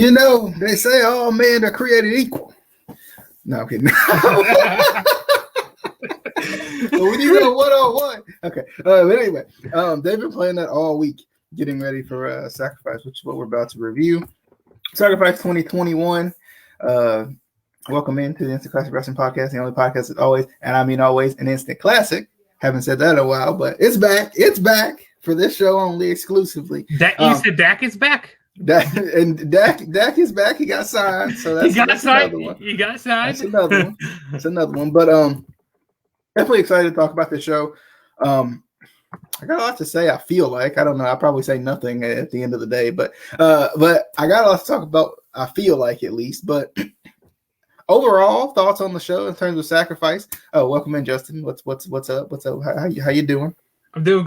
You know, they say all men are created equal. No, I'm kidding. We need a one-on-one. Okay. But anyway, they've been playing that all week, getting ready for Sacrifice, which is what we're about to review. Sacrifice 2021. Welcome into the Instant Classic Wrestling Podcast, the only podcast that always, and I mean always, an instant classic. Haven't said that in a while, but it's back. It's back for this show only, exclusively. You said Dak is back? Dak is back. He got signed. So that's another one. He got signed. That's another one. That's another one. But definitely excited to talk about this show. I got a lot to say. I feel like I don't know. I'll probably say nothing at the end of the day, but I got a lot to talk about. I feel like at least, but. Overall thoughts on the show in terms of Sacrifice. Oh, welcome in, Justin. What's up? What's up? How you doing? I'm doing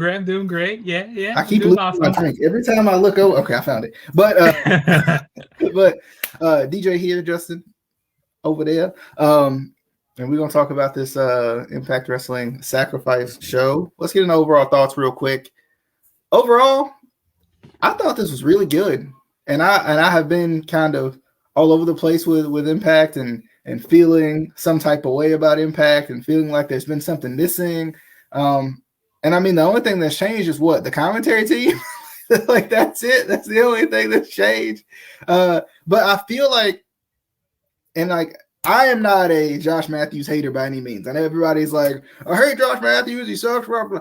great. Yeah. I keep losing my drink every time I look over. Okay, I found it. But DJ here, Justin, over there. And we're gonna talk about this Impact Wrestling Sacrifice show. Let's get into overall thoughts real quick. Overall, I thought this was really good, and I have been kind of all over the place with Impact and feeling some type of way about Impact and feeling like there's been something missing. And I mean, the only thing that's changed is what? The commentary team? Like, that's it. That's the only thing that's changed. But I feel like, and like, I am not a Josh Matthews hater by any means. I know everybody's like, I hate Josh Matthews. He sucks. Blah, blah.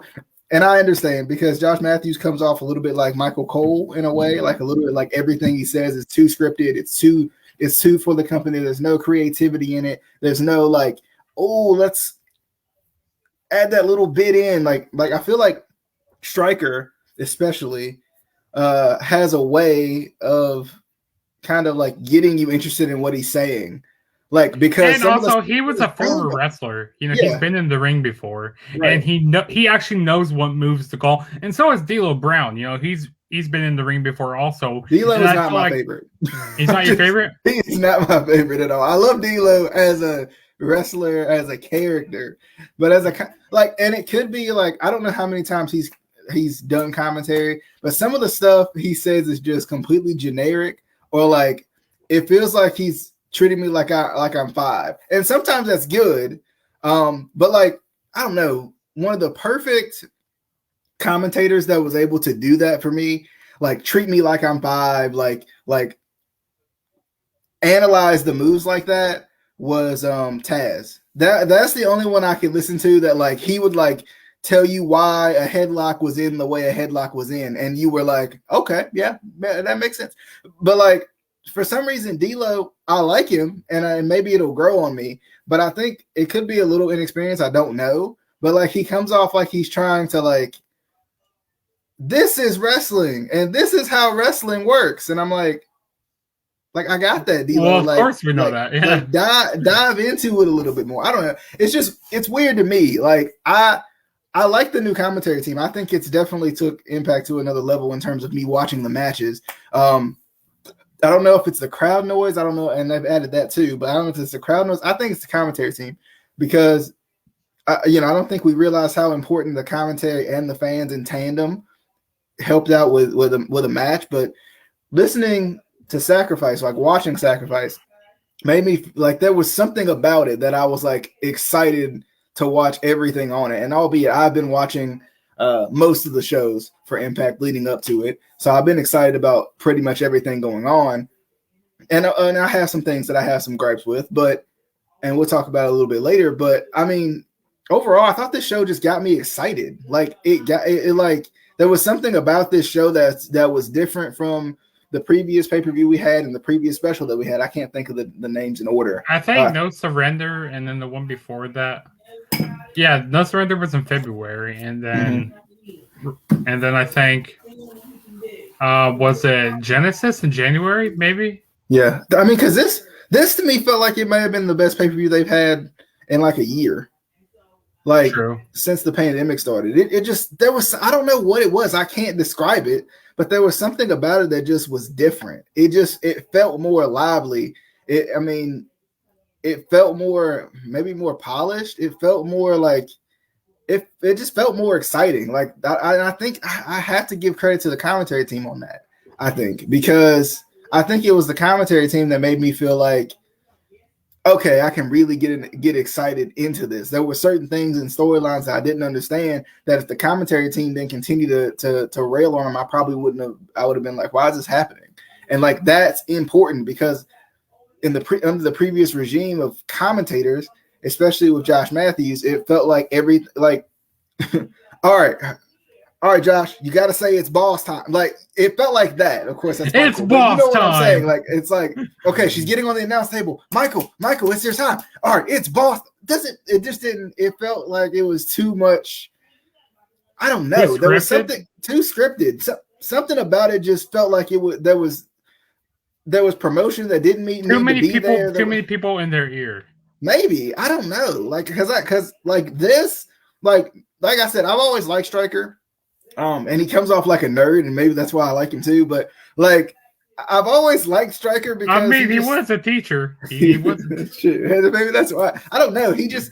And I understand because Josh Matthews comes off a little bit like Michael Cole in a way, like a little bit like everything he says is too scripted. It's too for the company. There's no creativity in it. There's no like, oh, let's add that little bit in. Like I feel like Stryker especially has a way of kind of like getting you interested in what he's saying. Like, because and also he was a former wrestler. You know, he's been in the ring before, right. And he actually knows what moves to call. And so is D'Lo Brown. You know, he's been in the ring before also. D'Lo is not my favorite. He's not your favorite? He's not my favorite at all. I love D'Lo as a wrestler, as a character, but as a and it could be like, I don't know how many times he's done commentary, but some of the stuff he says is just completely generic, or like it feels like he's treating me like I'm five, and sometimes that's good. But like, I don't know, one of the perfect commentators that was able to do that for me, like treat me like I'm five, like analyze the moves like that, was Taz. That's the only one I could listen to that like he would like tell you why a headlock was in the way a headlock was in, and you were like, okay, yeah, that makes sense. But like, for some reason, D'Lo, I like him, and maybe it'll grow on me, but I think it could be a little inexperienced. I don't know, but like he comes off like he's trying to like, this is wrestling, and this is how wrestling works, and I'm like I got that, D'Lo. Well, of course we know that. Yeah, like dive into it a little bit more. I don't know. It's weird to me. Like I like the new commentary team. I think it's definitely took Impact to another level in terms of me watching the matches. I don't know if it's the crowd noise. I don't know, and they've added that too. But I don't know if it's the crowd noise. I think it's the commentary team because, I don't think we realize how important the commentary and the fans in tandem helped out with a match. But listening to Sacrifice, like watching Sacrifice, made me like there was something about it that I was like excited to watch everything on it. And albeit I've been watching most of the shows for Impact leading up to it, so I've been excited about pretty much everything going on, and I have some things that I have some gripes with, and we'll talk about it a little bit later. But I mean, overall, I thought this show just got me excited. Like it like there was something about this show that was different from the previous pay-per-view we had and the previous special that we had. I can't think of the names in order. I think No Surrender, and then the one before that. Yeah, No Surrender was in February, and then I think was it Genesis in January, maybe? Yeah, I mean, because this to me felt like it may have been the best pay-per-view they've had in like a year, like True. Since the pandemic started. It just, there was, I don't know what it was. I can't describe it, but there was something about it that just was different. It felt more lively. It felt more, maybe more polished. It felt more like it just felt more exciting. Like I think I have to give credit to the commentary team on that. I think because I think it was the commentary team that made me feel like, okay, I can really get excited into this. There were certain things in storylines that I didn't understand that if the commentary team didn't continue to rail on them, I probably wouldn't have. I would have been like, why is this happening? And like that's important because under the previous regime of commentators, especially with Josh Matthews, it felt like all right, Josh, you got to say it's boss time. Like it felt like that. Of course, that's it's Michael, boss you know time. What I'm saying? Like it's like, okay, she's getting on the announce table. Michael, it's your time. All right, it's boss. It just didn't. It felt like it was too much. I don't know. There was something too scripted. Something about it just felt like it was. There was promotion that didn't meet too many people. There. Too many people in their ear. Maybe I don't know. Like because like this, like I said, I've always liked Stryker. And he comes off like a nerd, and maybe that's why I like him too. But like, I've always liked Stryker because I mean, he was a teacher. He was. Maybe that's why. I don't know. He just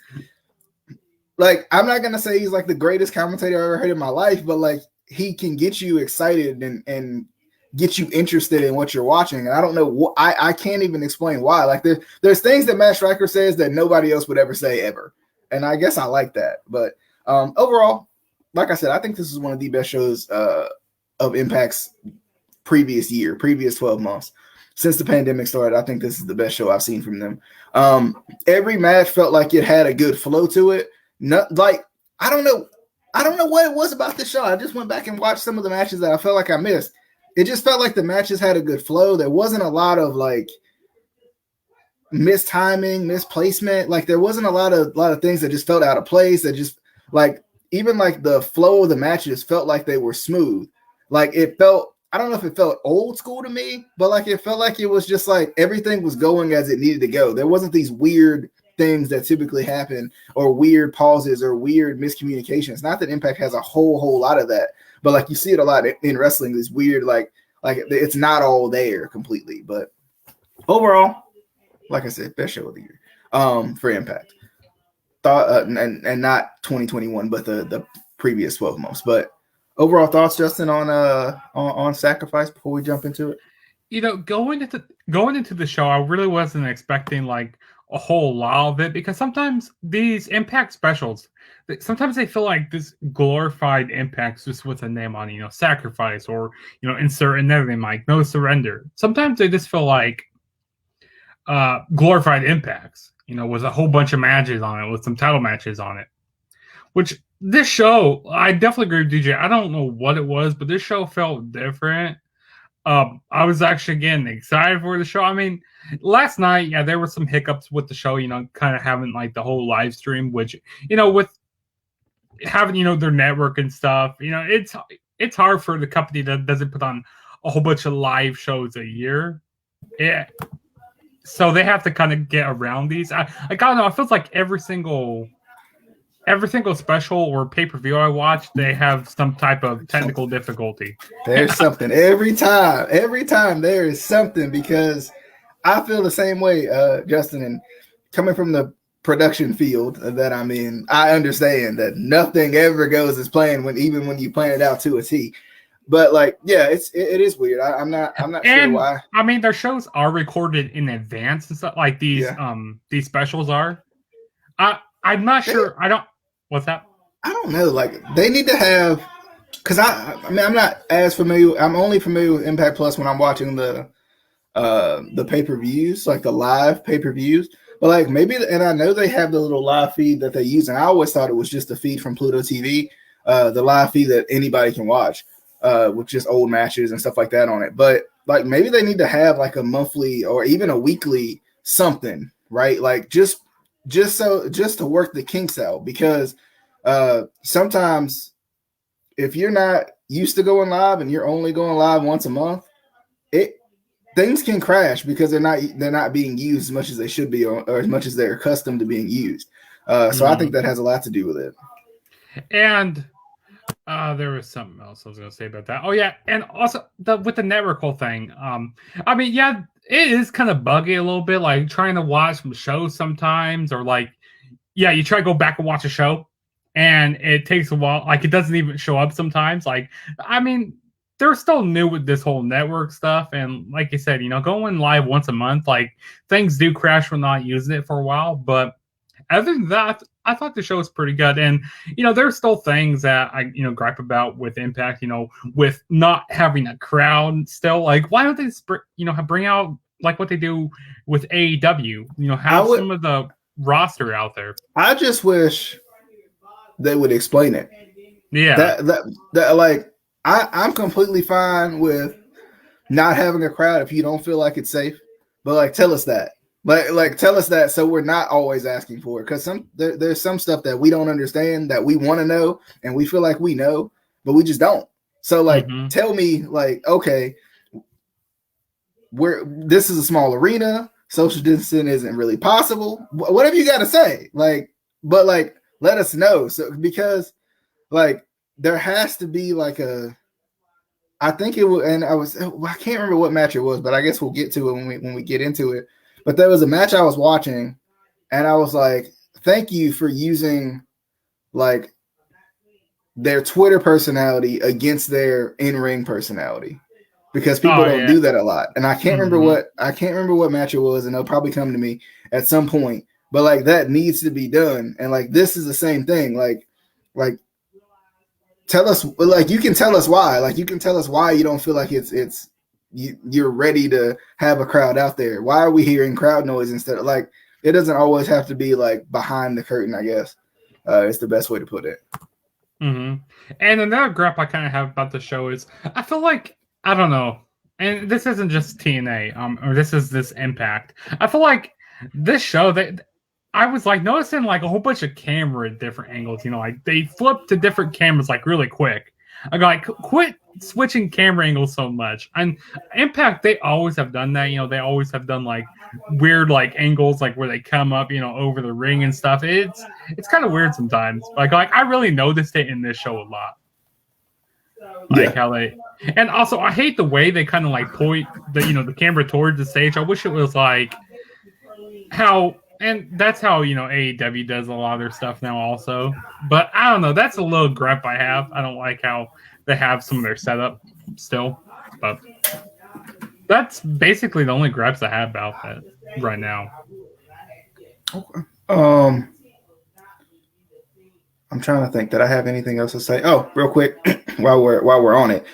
like I'm not gonna say he's like the greatest commentator I've ever heard in my life, but like he can get you excited and get you interested in what you're watching. And I don't know what I can't even explain why. Like there's things that Matt Stryker says that nobody else would ever say ever, and I guess I like that. But overall, like I said, I think this is one of the best shows of Impact's previous 12 months. Since the pandemic started, I think this is the best show I've seen from them. Every match felt like it had a good flow to it. Not like I don't know what it was about this show. I just went back and watched some of the matches that I felt like I missed. It just felt like the matches had a good flow. There wasn't a lot of like mistiming, misplacement. Like there wasn't a lot of things that just felt out of place. That just like even like the flow of the matches felt like they were smooth. Like it felt, I don't know if it felt old school to me, but like it felt like it was just like everything was going as it needed to go. There wasn't these weird things that typically happen or weird pauses or weird miscommunications. Not that Impact has a whole lot of that, but like you see it a lot in wrestling, this weird, like it's not all there completely. But overall, like I said, best show of the year for Impact. Thought and not 2021, but the previous 12 months. But overall thoughts, Justin, on Sacrifice before we jump into it. You know, going into the show, I really wasn't expecting like a whole lot of it because sometimes these Impact specials, sometimes they feel like this glorified Impact just with a name on, Sacrifice or insert another name like No Surrender. Sometimes they just feel like glorified Impacts. With a whole bunch of matches on it, with some title matches on it. Which this show, I definitely agree with DJ. I don't know what it was, but this show felt different. I was actually getting excited for the show. I mean, last night, yeah, there were some hiccups with the show, kind of having like the whole live stream, which, with having, their network and stuff, it's hard for the company that doesn't put on a whole bunch of live shows a year. Yeah. So they have to kind of get around these. I don't know. It feels like every single special or pay-per-view I watch, they have some type of technical difficulty. There's something every time. Every time there is something because I feel the same way, Justin. And coming from the production field that I'm in, I understand that nothing ever goes as planned even when you plan it out to a T. But like, yeah, it is weird. I'm not sure why. I mean, their shows are recorded in advance and stuff like these. Yeah. These specials are. I'm not sure. What's that? I don't know. Like they need to have, because I mean, I'm not as familiar. I'm only familiar with Impact Plus when I'm watching the pay-per-views, like the live pay-per-views. But like maybe, and I know they have the little live feed that they use, and I always thought it was just a feed from Pluto TV, the live feed that anybody can watch. With just old matches and stuff like that on it. But like maybe they need to have like a monthly or even a weekly something, right? Like just to work the kinks out, because sometimes if you're not used to going live and you're only going live once a month, things can crash because they're not being used as much as they should be or as much as they're accustomed to being used. So I think that has a lot to do with it. And there was something else I was going to say about that. Oh yeah, and also with the network whole thing. I mean, yeah, it is kind of buggy a little bit, like trying to watch some shows sometimes, or like, yeah, you try to go back and watch a show, and it takes a while. Like it doesn't even show up sometimes. Like, I mean, they're still new with this whole network stuff, and like you said, going live once a month, like things do crash when not using it for a while. But other than that, I thought the show was pretty good. And there's still things that I gripe about with Impact. With not having a crowd still. Like, why don't they bring out like what they do with AEW? Have some of the roster out there. I just wish they would explain it. Yeah, that like I'm completely fine with not having a crowd if you don't feel like it's safe, but like tell us that. Like tell us that so we're not always asking for it, because there's some stuff that we don't understand that we want to know and we feel like we know, but we just don't. So like tell me, like, okay, this is a small arena, social distancing isn't really possible. Whatever you got to say, but let us know. So because like there has to be like I think it was, and I can't remember what match it was, but I guess we'll get to it when we get into it. But there was a match I was watching, and I was like, thank you for using like their Twitter personality against their in-ring personality, because people don't do that a lot. And I can't remember what match it was, and they'll probably come to me at some point. But like that needs to be done. And like this is the same thing. Like tell us, like you can tell us why. Like you can tell us why you don't feel like you're ready to have a crowd out there. Why are we hearing crowd noise instead of like, it doesn't always have to be like behind the curtain, I guess. It's the best way to put it. And another gripe I kind of have about the show is I feel like, I don't know, and this isn't just TNA, or this Impact. I feel like this show that I was like noticing like a whole bunch of camera different angles, like they flip to different cameras like really quick. I go like, quit switching camera angles so much. And Impact, they always have done that. They always have done like weird like angles, like where they come up, over the ring and stuff. It's kind of weird sometimes. Like I really noticed it in this show a lot. Like how they, and also I hate the way they kind of like point the camera towards the stage. I wish it was like how. And that's how, AEW does a lot of their stuff now also. But I don't know. That's a little gripe I have. I don't like how they have some of their setup still. But that's basically the only gripes I have about that right now. Okay. I'm trying to think that I have anything else to say. Oh, real quick, while we're on it.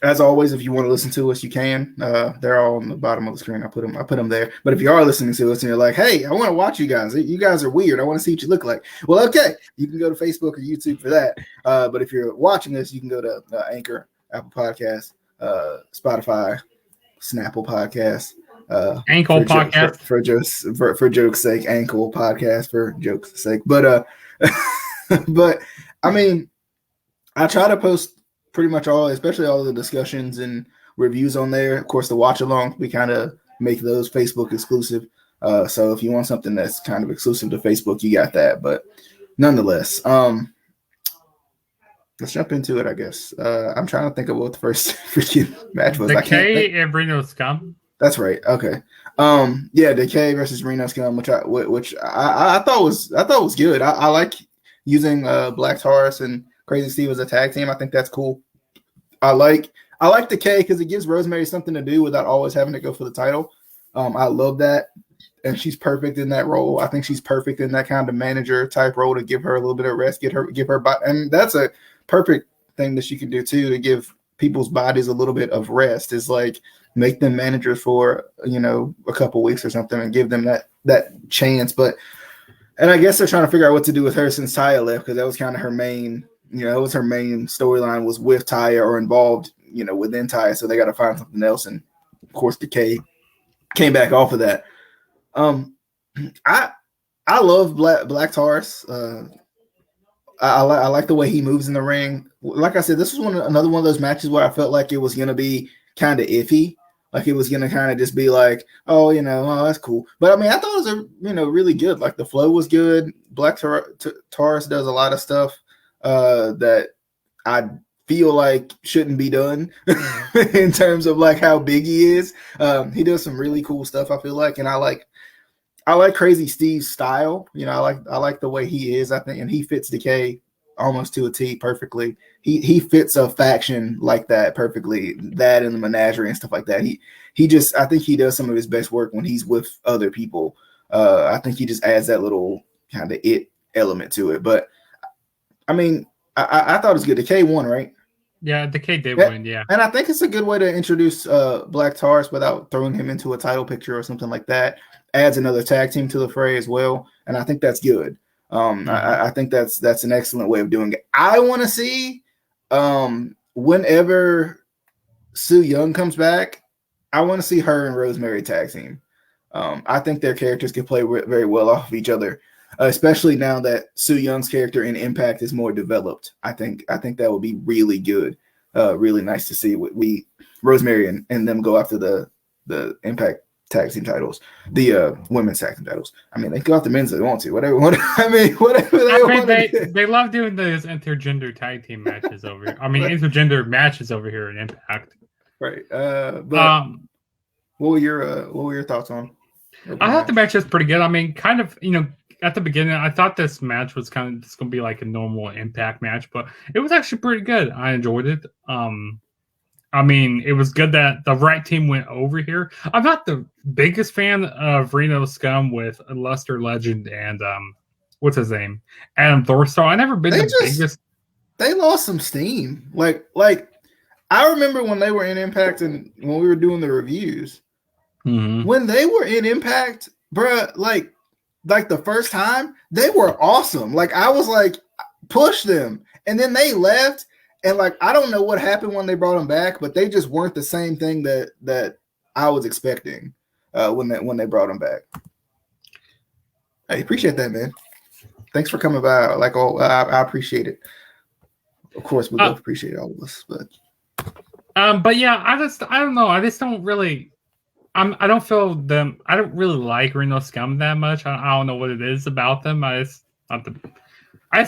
As always, if you want to listen to us, you can. They're all on the bottom of the screen. I put them there. But if you are listening to us and you're like, hey, I want to watch you guys. You guys are weird. I want to see what you look like. Well, okay. You can go to Facebook or YouTube for that. But if you're watching this, you can go to Anchor, Apple Podcasts, Spotify, Snapple Podcasts. Ankle Podcast. For joke's sake. Ankle Podcast for joke's sake. But, but I mean, I try to post pretty much especially all of the discussions and reviews on there. Of course, the watch along, we kind of make those Facebook exclusive. So if you want something that's kind of exclusive to Facebook, you got that. But nonetheless, let's jump into it, I guess. I'm trying to think of what the first freaking match was. Decay and Reno Scum. That's right. Okay. Decay versus Reno Scum, which I thought was good. I like using Black Taurus and Crazy Steve as a tag team. I think that's cool. I like Decay because it gives Rosemary something to do without always having to go for the title. I love that, and she's perfect in that role. I think she's perfect in that kind of manager type role to give her a little bit of rest, give her body, and that's a perfect thing that she can do too, to give people's bodies a little bit of rest. Is like make them managers for a couple weeks or something and give them that chance. And I guess they're trying to figure out what to do with her since Taya left, because that was kind of her main. It was her main storyline was with Taya or involved, within Taya. So they got to find something else. And of course, Decay came back off of that. I love Black Taurus. I like the way he moves in the ring. Like I said, this was another one of those matches where I felt like it was going to be kind of iffy. Like it was going to kind of just be like, oh, that's cool. But I mean, I thought it was really good. Like the flow was good. Black Taurus does a lot of stuff that I feel like shouldn't be done in terms of like how big he is. He does some really cool stuff, I feel like, and I like Crazy Steve's style. I like the way he is, I think, and he fits Decay almost to a T perfectly. He fits a faction like that perfectly. That and the menagerie and stuff like that. He just, I think he does some of his best work when he's with other people. I think he just adds that little kind of it element to it. But I mean, I thought it was good. Decay won, right? Yeah, Decay did win. Yeah, and I think it's a good way to introduce Black Taurus without throwing him into a title picture or something like that. Adds another tag team to the fray as well, and I think that's good. I think that's an excellent way of doing it. I want to see whenever Su Yung comes back, I want to see her and Rosemary tag team. I think their characters can play very well off of each other, especially now that Su Young's character in Impact is more developed. I think that would be really good, really nice to see. We Rosemary and them go after the Impact tag team titles, the women's tag team titles. I mean, they go after men's if they want to. Whatever they want. They love doing those intergender tag team matches over here. I mean, intergender matches over here in Impact. Right. But what were your thoughts on? I thought the match was pretty good. I mean, kind of, at the beginning, I thought this match was kind of just going to be like a normal Impact match, but it was actually pretty good. I enjoyed it. I mean, it was good that the right team went over here. I'm not the biggest fan of Reno Scum with Luster Legend and what's his name, Adam Thorstar. I never been biggest. They lost some steam. Like I remember when they were in Impact and when we were doing the reviews. Mm-hmm. When they were in Impact, bruh, like the first time, they were awesome. Like I was like, push them, and then they left. And like, I don't know what happened when they brought them back, but they just weren't the same thing that I was expecting when they brought them back. I appreciate that, man. Thanks for coming by. Like, I appreciate it. Of course, we both appreciate all of us, but yeah, I don't know. I just don't really. I don't feel them. I don't really like Reno Scum that much. I don't know what it is about them. I just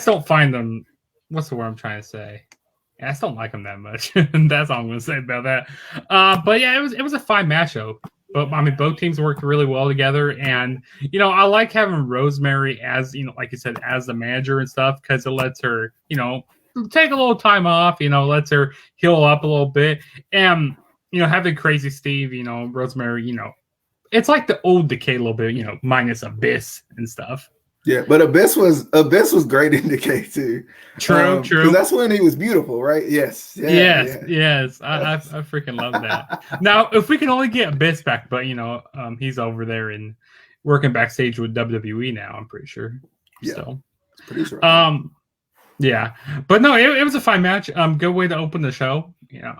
don't find them. What's the word I'm trying to say? I just don't like them that much. That's all I'm going to say about that. But yeah, it was a fine matchup. But I mean, both teams worked really well together, and I like having Rosemary as like you said, as the manager and stuff, because it lets her take a little time off. Lets her heal up a little bit, and having Crazy Steve, Rosemary, it's like the old Decay a little bit, minus Abyss and stuff. Yeah, but Abyss was great in Decay too. True. Because that's when he was beautiful, right? Yes. Yes. I freaking love that. Now, if we can only get Abyss back, but he's over there and working backstage with WWE now. I'm pretty sure. Yeah. So, pretty sure. Yeah, but no, it was a fine match. Good way to open the show. Yeah,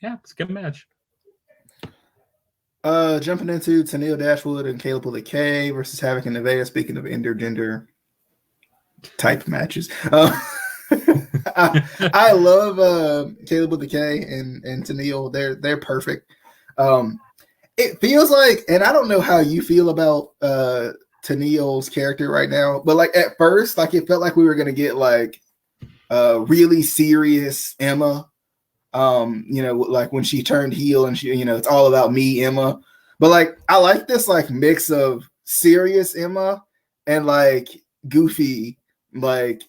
it's a good match. Jumping into Tennille Dashwood and Caleb with a K versus Havoc and Nevaeh. Speaking of intergender type matches, I love Caleb with a K and Tennille. They're perfect. It feels like, and I don't know how you feel about Tennille's character right now, but like at first, like it felt like we were gonna get like really serious Emma. Like when she turned heel and she, it's all about me, Emma. But like I like this like mix of serious Emma and like goofy, like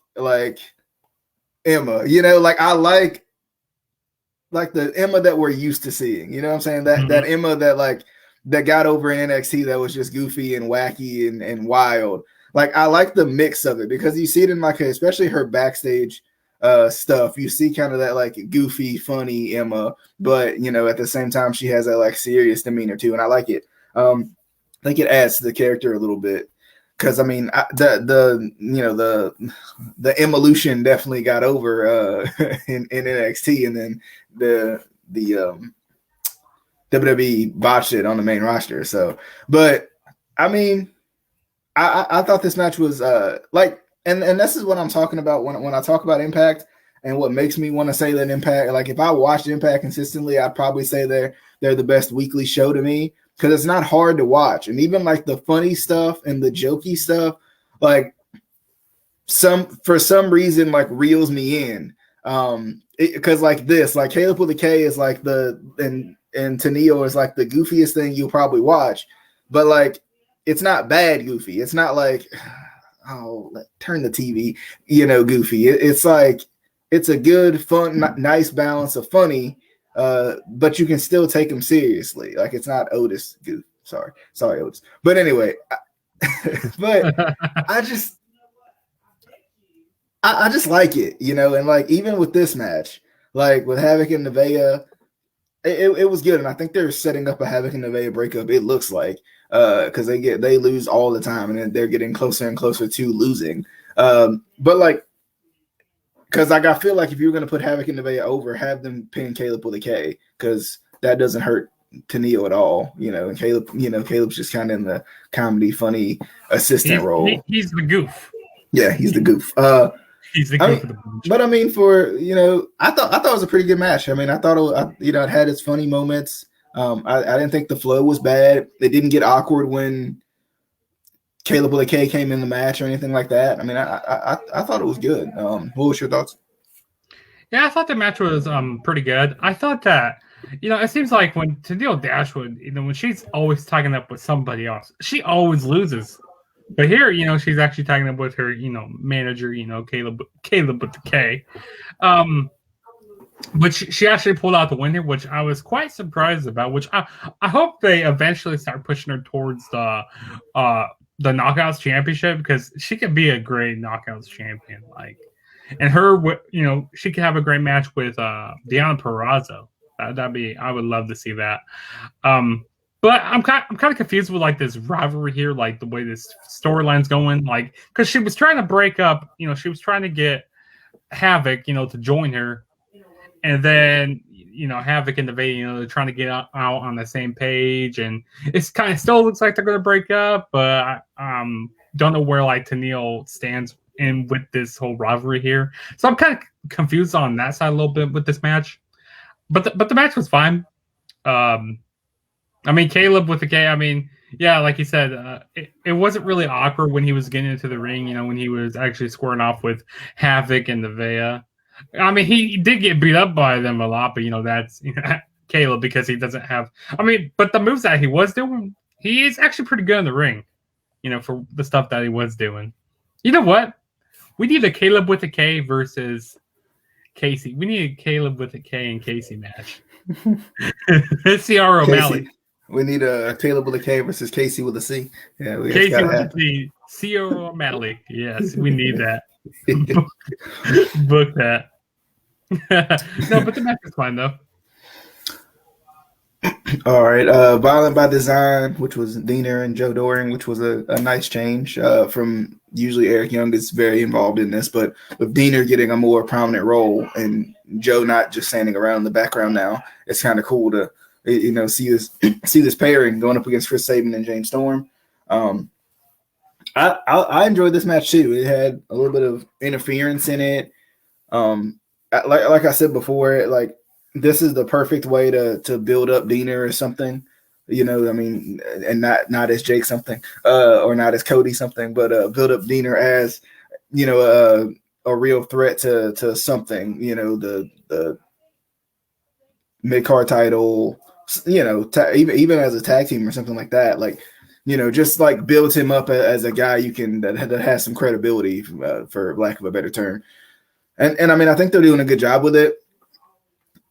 Emma. Like I like the Emma that we're used to seeing. You know what I'm saying? That Emma that got over in NXT that was just goofy and wacky and wild. Like I like the mix of it because you see it in like especially her backstage stuff. You see kind of that like goofy, funny Emma, but at the same time she has that like serious demeanor too, and I like it. I think it adds to the character a little bit because I mean the Emma-lution definitely got over in NXT, and then the WWE botched it on the main roster. So, but I mean, I thought this match was like. And this is what I'm talking about when I talk about Impact and what makes me want to say that Impact, like if I watched Impact consistently, I'd probably say they're the best weekly show to me because it's not hard to watch. And even like the funny stuff and the jokey stuff, like for some reason, like reels me in. Because like this, like Caleb with a K is like and Tennille is like the goofiest thing you'll probably watch. But like, it's not bad goofy. It's not like... turn the TV, goofy. It's like it's a good, fun, nice balance of funny, but you can still take him seriously. Like it's not Otis goof. Sorry, Otis. But anyway, but I just like it, and like even with this match, like with Havoc and Nevaeh, it was good, and I think they're setting up a Havoc and Nevaeh breakup. It looks like because they lose all the time, and they're getting closer and closer to losing. But like, because like I feel like if you're gonna put Havoc and Nevaeh over, have them pin Caleb with a K, because that doesn't hurt Tenille at all, and Caleb's just kind of in the comedy, funny assistant role. He's the goof. Yeah, he's the goof. He's the goof of the bunch. But I mean, I thought it was a pretty good match. I mean, I thought it had its funny moments. I didn't think the flow was bad. It didn't get awkward when Caleb with a K came in the match or anything like that. I mean, I thought it was good. What was your thoughts? Yeah, I thought the match was pretty good. I thought that it seems like when Tenille Dashwood, when she's always tagging up with somebody else, she always loses. But here, she's actually tagging up with her, manager, Caleb with the K. But she actually pulled out the win here, which I was quite surprised about. Which I hope they eventually start pushing her towards the Knockouts Championship, because she could be a great Knockouts champion. Like, and her, she could have a great match with Deonna Purrazzo. I would love to see that. But I'm kind of confused with like this rivalry here, like the way this storyline's going, like because she was trying to break up, she was trying to get Havoc, to join her, and then Havoc and Nevaeh, they're trying to get out on the same page, and it's kind of still looks like they're going to break up, but don't know where like Tenille stands in with this whole rivalry here, so I'm kind of confused on that side a little bit with this match, but the match was fine. I mean, Caleb with the K, I mean, yeah, like you said, it wasn't really awkward when he was getting into the ring, when he was actually squaring off with Havoc and Nevaeh. I mean, he did get beat up by them a lot, but, that's Caleb, because he doesn't have... I mean, but the moves that he was doing, he is actually pretty good in the ring, for the stuff that he was doing. You know what? We need a Caleb with a K versus Casey. We need a Caleb with a K and Casey match. It's C.R. O'Malley. We need a Caleb with a K versus Casey with a C. Yeah, Casey with a C. C.R. O'Malley. Yes, we need that. Book that. No, but the match is fine though. All right. Violent by Design, which was Deaner and Joe Doering, which was a nice change from usually Eric Young is very involved in this, but with Deaner getting a more prominent role and Joe not just standing around in the background now, it's kind of cool to see this pairing going up against Chris Sabin and James Storm. I enjoyed this match too. It had a little bit of interference in it. Like I said before, like this is the perfect way to build up Deaner or something, and not as Jake something, or not as Cody something, but build up Deaner as a real threat to something. The mid-card title, even as a tag team or something like that. Like, just like builds him up as a guy that has some credibility, for lack of a better term. And I mean, I think they're doing a good job with it.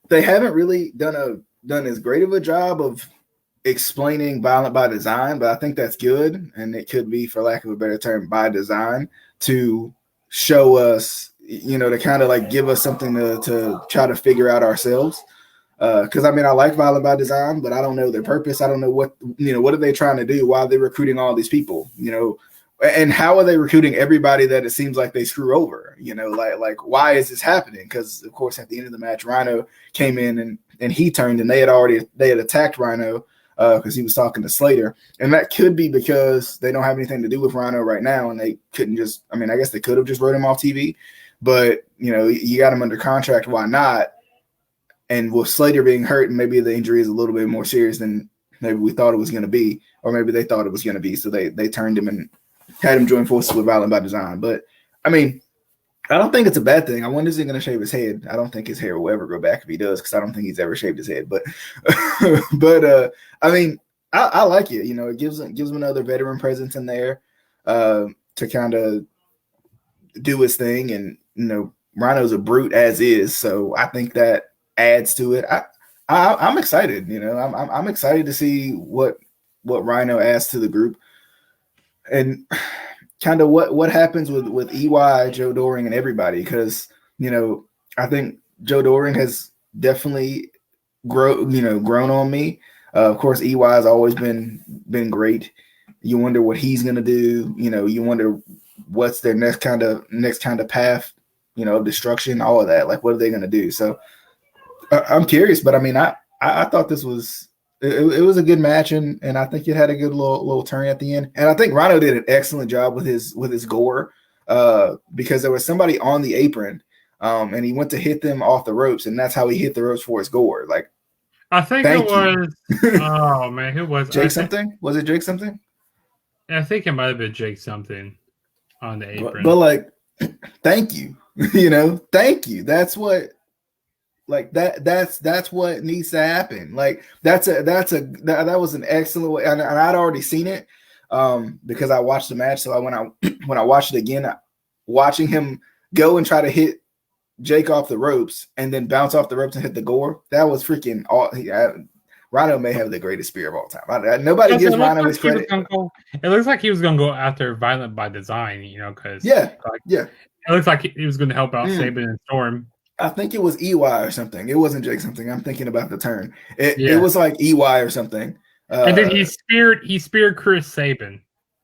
They haven't really done as great of a job of explaining Violent by Design, but I think that's good. And it could be, for lack of a better term, by design to show us, to kind of like give us something to try to figure out ourselves. Because I mean, I like Violent by Design, but I don't know their purpose. I don't know what are they trying to do? Why are they recruiting all these people? And how are they recruiting everybody that it seems like they screw over? Like why is this happening? Because of course, at the end of the match, Rhino came in and he turned, and they had attacked Rhino because he was talking to Slater, and that could be because they don't have anything to do with Rhino right now, and they couldn't just. I mean, I guess they could have just wrote him off TV, but you got him under contract. Why not? And with Slater being hurt, maybe the injury is a little bit more serious than maybe we thought it was going to be, or maybe they thought it was going to be. So they turned him and had him join forces with Violent by Design. But, I mean, I don't think it's a bad thing. I wonder, is he going to shave his head? I don't think his hair will ever grow back if he does, because I don't think he's ever shaved his head. But, I mean, I like it. It gives him another veteran presence in there. To to kind of do his thing, and Rhino's a brute as is, so I think that adds to it. I'm excited. I'm excited to see what Rhino adds to the group, and kind of what happens with EY, Joe Doring, and everybody, because I think Joe Doring has definitely grown on me. Of course, EY has always been great. You wonder what he's gonna do. You wonder what's their next kind of path, of destruction. All of that, like, what are they gonna do? So I'm curious, but I mean, I thought this was it was a good match, and I think it had a good little turn at the end. And I think Rhino did an excellent job with his gore, because there was somebody on the apron, and he went to hit them off the ropes, and that's how he hit the ropes for his gore. Like, I think it was. Oh man, who was Jake something? Was it Jake something? I think it might have been Jake something on the apron. But like, thank you. Thank you. That's what. Like that's what needs to happen. Like that was an excellent way, and I'd already seen it, because I watched the match. So when I watched it again, watching him go and try to hit Jake off the ropes and then bounce off the ropes and hit the gore, that was freaking Rhino may have the greatest spear of all time. Nobody gives Rhino his credit. It looks like he was going to go after Violent by Design, because it looks like he was going to help out Sabin and Storm. I think it was EY or something. It wasn't Jake something. I'm thinking about the turn. It was like EY or something. And then he speared Chris Sabin.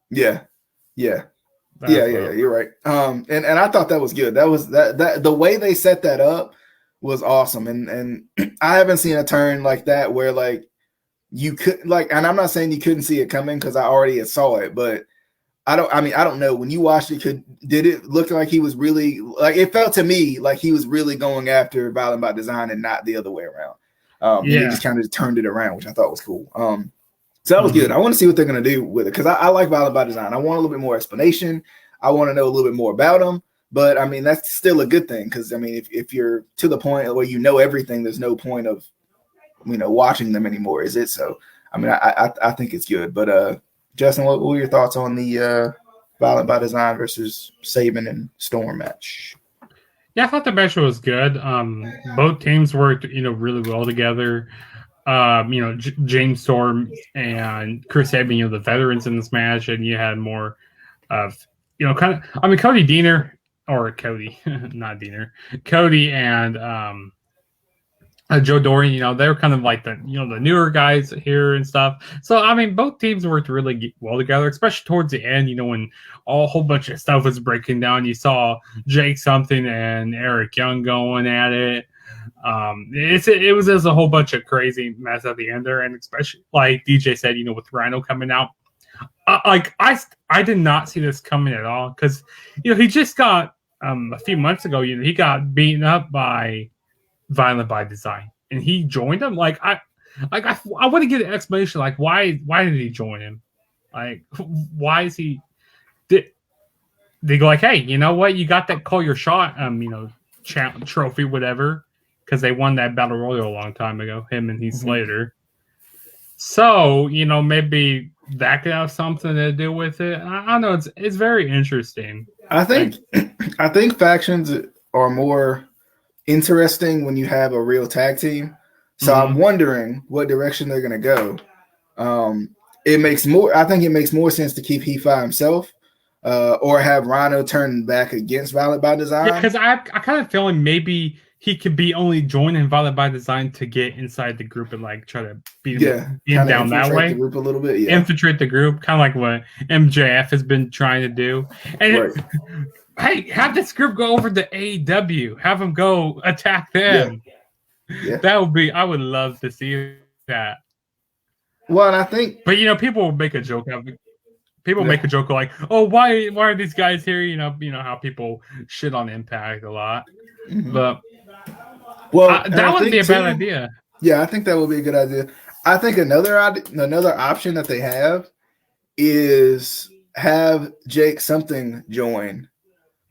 Yeah. You're right. And I thought that was good. That was that the way they set that up was awesome. And I haven't seen a turn like that where like you could and I'm not saying you couldn't see it coming, because I already saw it, but I don't know. When you watched it, did it look like he was really, like, it felt to me like he was really going after Violent by Design and not the other way around. He just kind of turned it around, which I thought was cool. So that was good. I want to see what they're going to do with it, because I like Violent by Design. I want a little bit more explanation. I want to know a little bit more about them. But I mean, that's still a good thing, because I mean, if you're to the point where everything, there's no point of watching them anymore, is it? So I mean, I think it's good. But Justin, what were your thoughts on the Violent by Design versus Sabin and Storm match? Yeah, I thought the match was good. Both teams worked, really well together. James Storm and Chris Sabin, the veterans in this match, and you had more of, Cody Deaner, or Cody, not Deaner, Cody and Joe Doring, they were kind of like the newer guys here and stuff. So I mean, both teams worked really well together, especially towards the end. When a whole bunch of stuff was breaking down, you saw Jake something and Eric Young going at it. It was just a whole bunch of crazy mess at the end there, and especially like DJ said, with Rhino coming out. I did not see this coming at all, because he just got a few months ago. He got beaten up by Violent by Design, and he joined them. I want to get an explanation. Like, why did he join him? Like, why is he? They go like, hey, you know what? You got that call your shot, trophy, whatever, because they won that battle royal a long time ago. Him and Heath Slater. So maybe that could have something to do with it. I don't know. It's very interesting. I think factions are more interesting when you have a real tag team. So I'm wondering what direction they're going to go. I think it makes more sense to keep Heath by himself, or have Rhino turn back against Violent by Design. Yeah, because I kind of feeling maybe he could be only joining Violent by Design to get inside the group and try to beat him down that way. The group a little bit, infiltrate the group, kind of like what MJF has been trying to do. And hey, have this group go over to AEW. Have them go attack them. Yeah. That would be. I would love to see that. Well, and I think, but people will make a joke of it. People make a joke like, "Oh, why are these guys here?" You know how people shit on Impact a lot. But that wouldn't be a bad idea. Yeah, I think that would be a good idea. I think another option that they have is have Jake something join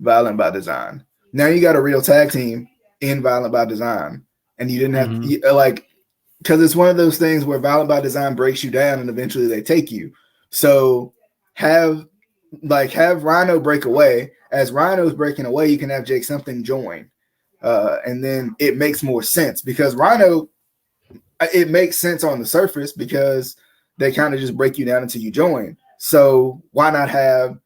Violent by Design. Now you got a real tag team in Violent by Design, and you didn't have because it's one of those things where Violent by Design breaks you down and eventually they take you. So have like have Rhino break away. As Rhino's breaking away, you can have Jake something join. And then it makes more sense because Rhino, it makes sense on the surface because they kind of just break you down until you join. So why not have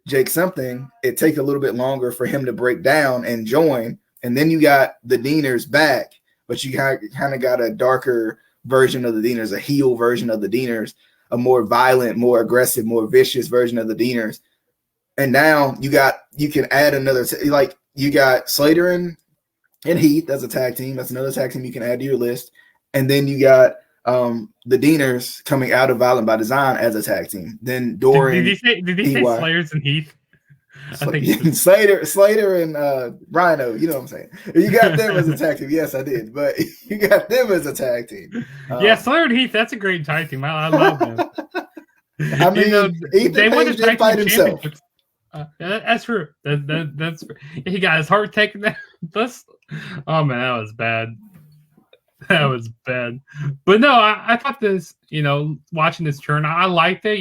Jake something? It take a little bit longer for him to break down and join. And then you got the Deaners back, but you kind of got a darker version of the Deaners, a heel version of the Deaners, a more violent, more aggressive, more vicious version of the Deaners. And now you can add another, like you got Slater and Heath as a tag team. That's another tag team you can add to your list. And then you got the Deaners coming out of Violent by Design as a tag team. Then Doran. Did he say Slayers and Heath? I think Slater and Rhino, you know what I'm saying? You got them as a tag team. Yes, I did, but you got them as a tag team. Yeah, Slater and Heath, that's a great tag team. I love them. I mean, Ethan Page did fight himself. That's true. That's he got his heart taken down. Oh man, that was bad. That was bad. But no, I thought this, watching this turn, I liked it.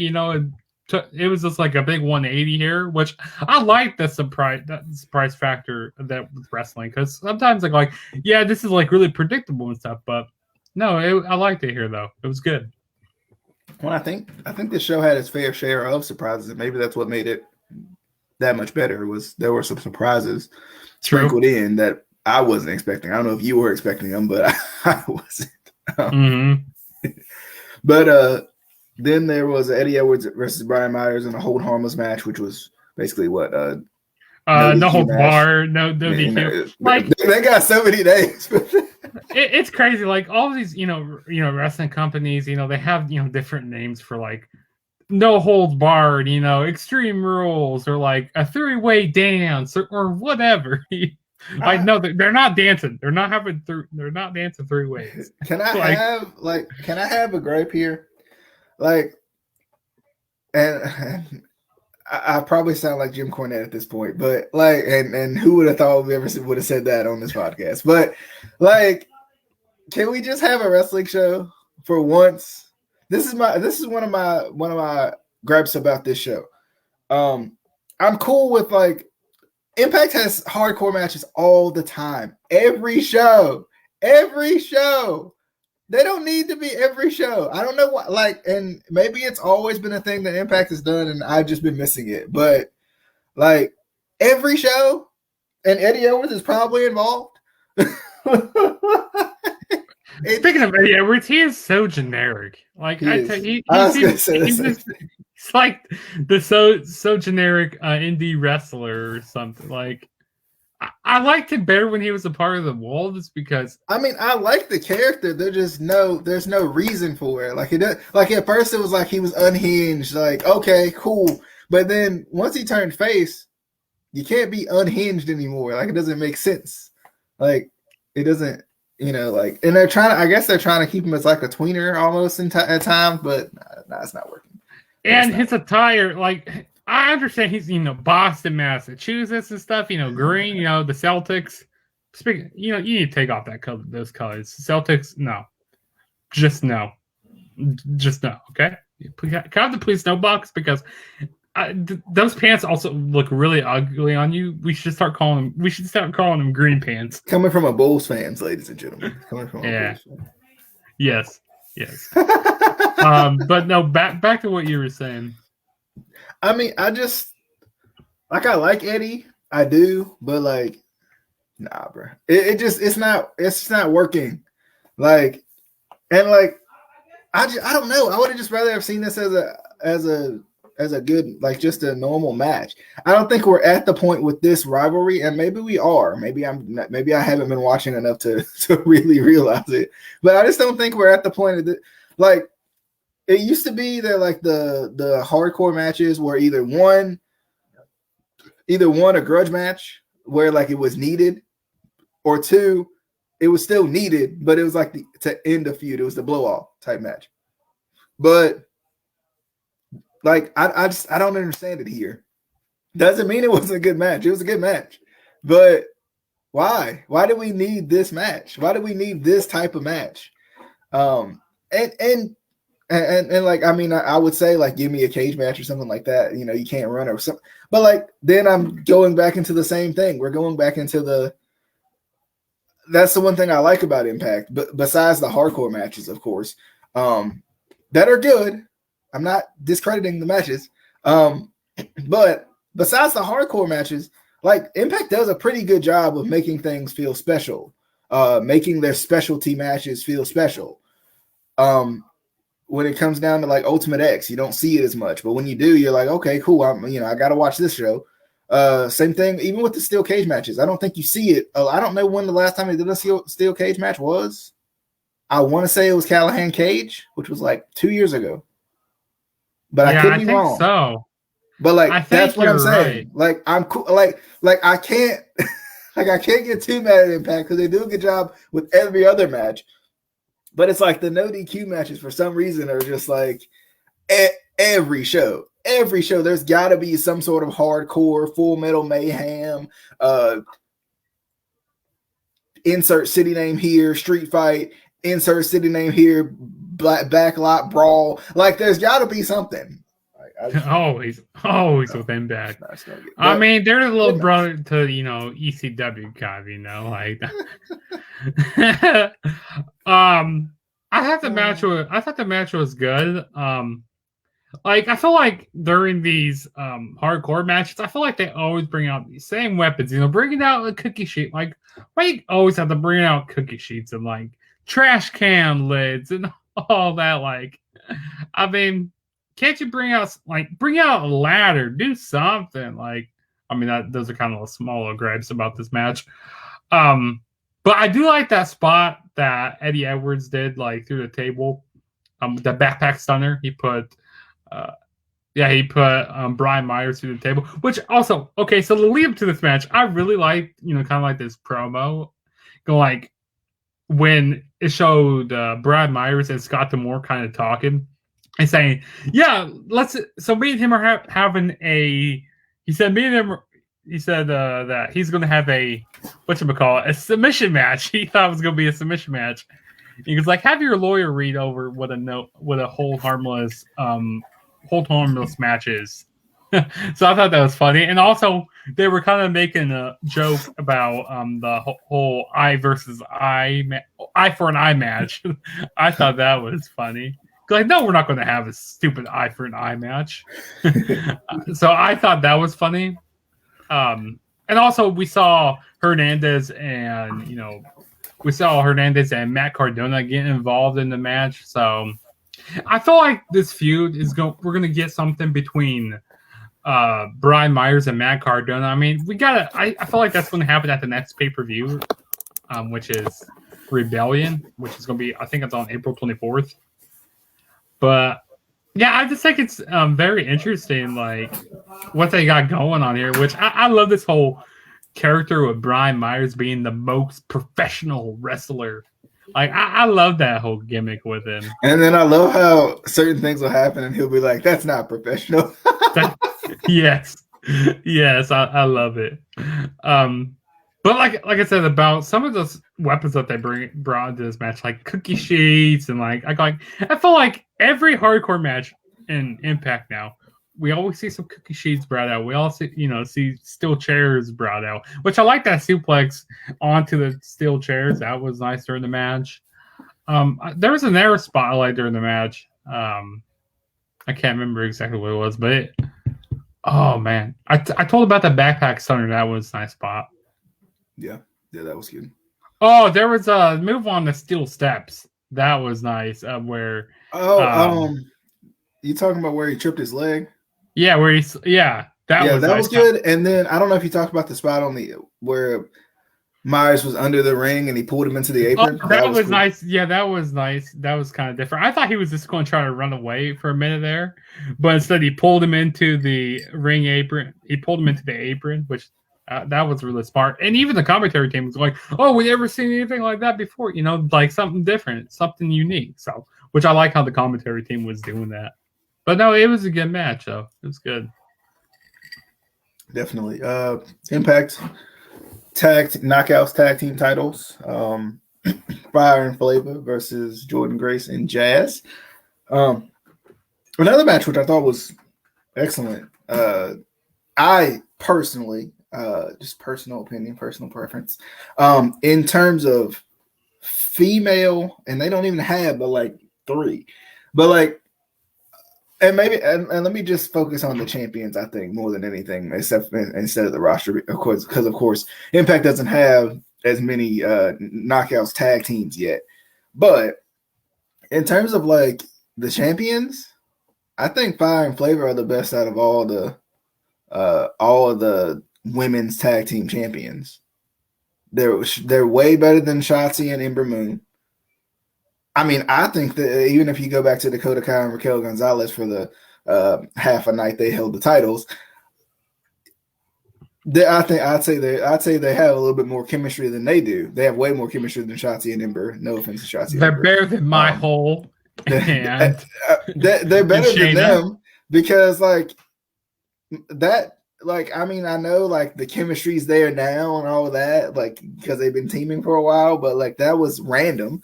It was just like a big 180 here, which I like the surprise factor that with wrestling, because sometimes like yeah, this is like really predictable and stuff, but no, I liked it here though. It was good. Well, I think this show had its fair share of surprises, and maybe that's what made it that much better. Was there were some surprises sprinkled in that I wasn't expecting. I don't know if you were expecting them, but I wasn't. But then there was Eddie Edwards versus Brian Myers in a hold harmless match, which was basically what no hold bar, no DQ. Like they got so many names. It's crazy. Like all these, wrestling companies, they have different names for like no holds barred, extreme rules, or like a 3-way dance, or whatever. I know that they're not dancing. They're not dancing 3 ways. Can I have a gripe here? Like, and I probably sound like Jim Cornette at this point, but like, and who would have thought we ever would have said that on this podcast? But like, can we just have a wrestling show for once? This is one of my gripes about this show. I'm cool with like Impact has hardcore matches all the time. Every show. They don't need to be every show. I don't know what, like, and maybe it's always been a thing that Impact has done and I've just been missing it. But like every show, and Eddie Edwards is probably involved. Speaking of Eddie Edwards, he is so generic. Like he's like the so generic indie wrestler or something. Like I liked him better when he was a part of the Wolves because I mean I like the character. There's no reason for it. Like at first it was like he was unhinged. Like okay, cool, but then once he turned face, you can't be unhinged anymore. Like it doesn't make sense. Like it doesn't. Like, and they're trying to keep him as like a tweener almost at times, but no, it's not working. And his attire, like, I understand he's, Boston, Massachusetts and stuff, green, the Celtics. Speaking, you need to take off those colors. Celtics, no. Just no. Okay? Can I have the please no box? Because those pants also look really ugly on you. We should start calling them green pants. Coming from a Bulls fans, ladies and gentlemen. Coming from a Bulls fan. Yes. But no, back to what you were saying. I mean, I like Eddie, I do, but like, nah, bro. It's not working. Like, and like, I don't know. I would have just rather have seen this as a good, like just a normal match. I don't think we're at the point with this rivalry, and maybe we are. Maybe I haven't been watching enough to really realize it. But I just don't think we're at the point of like it used to be that like the hardcore matches were either one a grudge match where like it was needed, or two, it was still needed, but it was like to end a feud. It was the blow off type match. But like I don't understand it here. Doesn't mean it wasn't a good match. It was a good match. But why? Why do we need this match? Why do we need this type of match? And And like, I mean, I would say like, give me a cage match or something like that. You know, you can't run or something. But like, then I'm going back into the same thing. We're going back into that's the one thing I like about Impact. But besides the hardcore matches, of course, that are good. I'm not discrediting the matches. But besides the hardcore matches, like Impact does a pretty good job of making things feel special, making their specialty matches feel special. When it comes down to like Ultimate X, you don't see it as much, but when you do, you're like, okay, cool. I got to watch this show. Same thing, even with the steel cage matches. I don't think you see it. I don't know when the last time they did a steel cage match was. I want to say it was Callahan Cage, which was like 2 years ago, but I could be wrong. So, but like that's what I'm saying. Right. Like I'm cool. Like I can't, like I can't get too mad at Impact because they do a good job with every other match. But it's like the no DQ matches for some reason are just like every show. Every show, there's got to be some sort of hardcore, Full Metal Mayhem, insert city name here, street fight, insert city name here, backlot brawl. Like there's got to be something. Always with Impact. I mean, they're a little brother to ECW kind, like. I thought the match was good. Like I feel like during these hardcore matches, I feel like they always bring out the same weapons. Bringing out a cookie sheet. Like why you always have to bring out cookie sheets and like trash can lids and all that? Like, I mean. Can't you bring out a ladder? Do something. Like, I mean, those are kind of smaller gripes about this match. But I do like that spot that Eddie Edwards did, like through the table. The backpack stunner. He put Brian Myers through the table. Which also, okay, so the lead up to this match, I really liked, kind of like this promo. Like when it showed Brian Myers and Scott D'Amore kind of talking. And saying, yeah, so me and him are having he said that he's going to have a submission match. He thought it was going to be a submission match. He was like, have your lawyer read over what a hold harmless match is. So I thought that was funny. And also they were kind of making a joke about the whole eye for an eye match. I thought that was funny. Like, no, we're not going to have a stupid eye for an eye match. So I thought that was funny. And also we saw Hernandez and Matt Cardona get involved in the match. So I feel like this feud we're going to get something between Brian Myers and Matt Cardona. I mean, I feel like that's going to happen at the next pay-per-view, which is Rebellion, which is going to be, I think it's on April 24th. But yeah, I just think it's very interesting, like what they got going on here. Which I love this whole character with Brian Myers being the most professional wrestler. Like I love that whole gimmick with him. And then I love how certain things will happen, and he'll be like, "That's not professional." Yes, I love it. But like I said about some of those weapons that they brought into this match, like cookie sheets and I feel like every hardcore match in Impact now, we always see some cookie sheets brought out. We also see steel chairs brought out, which I like that suplex onto the steel chairs. That was nice during the match. There was an arrow spotlight during the match. I can't remember exactly what it was, but oh man, I told about the backpack stunner. That was a nice spot. Yeah, that was good. Oh, there was a move on the steel steps. That was nice. Where you talking about where he tripped his leg? Yeah, that was good. And then I don't know if you talked about the spot on where Myers was under the ring and he pulled him into the apron. Oh, that was cool. Nice. Yeah, that was nice. That was kind of different. I thought he was just going to try to run away for a minute there, but instead he pulled him into the ring apron. He pulled him into the apron, which. That was really smart. And even the commentary team was like, oh, we never seen anything like that before. Like something different, something unique. So, which I like how the commentary team was doing that. But no, it was a good match, though. It was good. Definitely. Impact Knockouts tag team titles. Fire and Flavor versus Jordan Grace and Jazz. Another match which I thought was excellent. I personally, just personal opinion, personal preference, in terms of female, and they don't even have but like 3, but like, and maybe, and let me just focus on the champions. I think more than anything, instead of the roster, of course, because of course Impact doesn't have as many knockouts tag teams yet. But in terms of like the champions, I think Fire and Flavor are the best out of all of the women's tag team champions. They're way better than Shotzi and Ember Moon. I mean, I think that even if you go back to Dakota Kai and Raquel Gonzalez for the half a night they held the titles, I'd say they have a little bit more chemistry than they do. They have way more chemistry than Shotzi and Ember. No offense to Shotzi. They're better than my whole. They're better than them because like that. Like, I mean, I know like the chemistry's there now and all of that, like because they've been teaming for a while, but like that was random.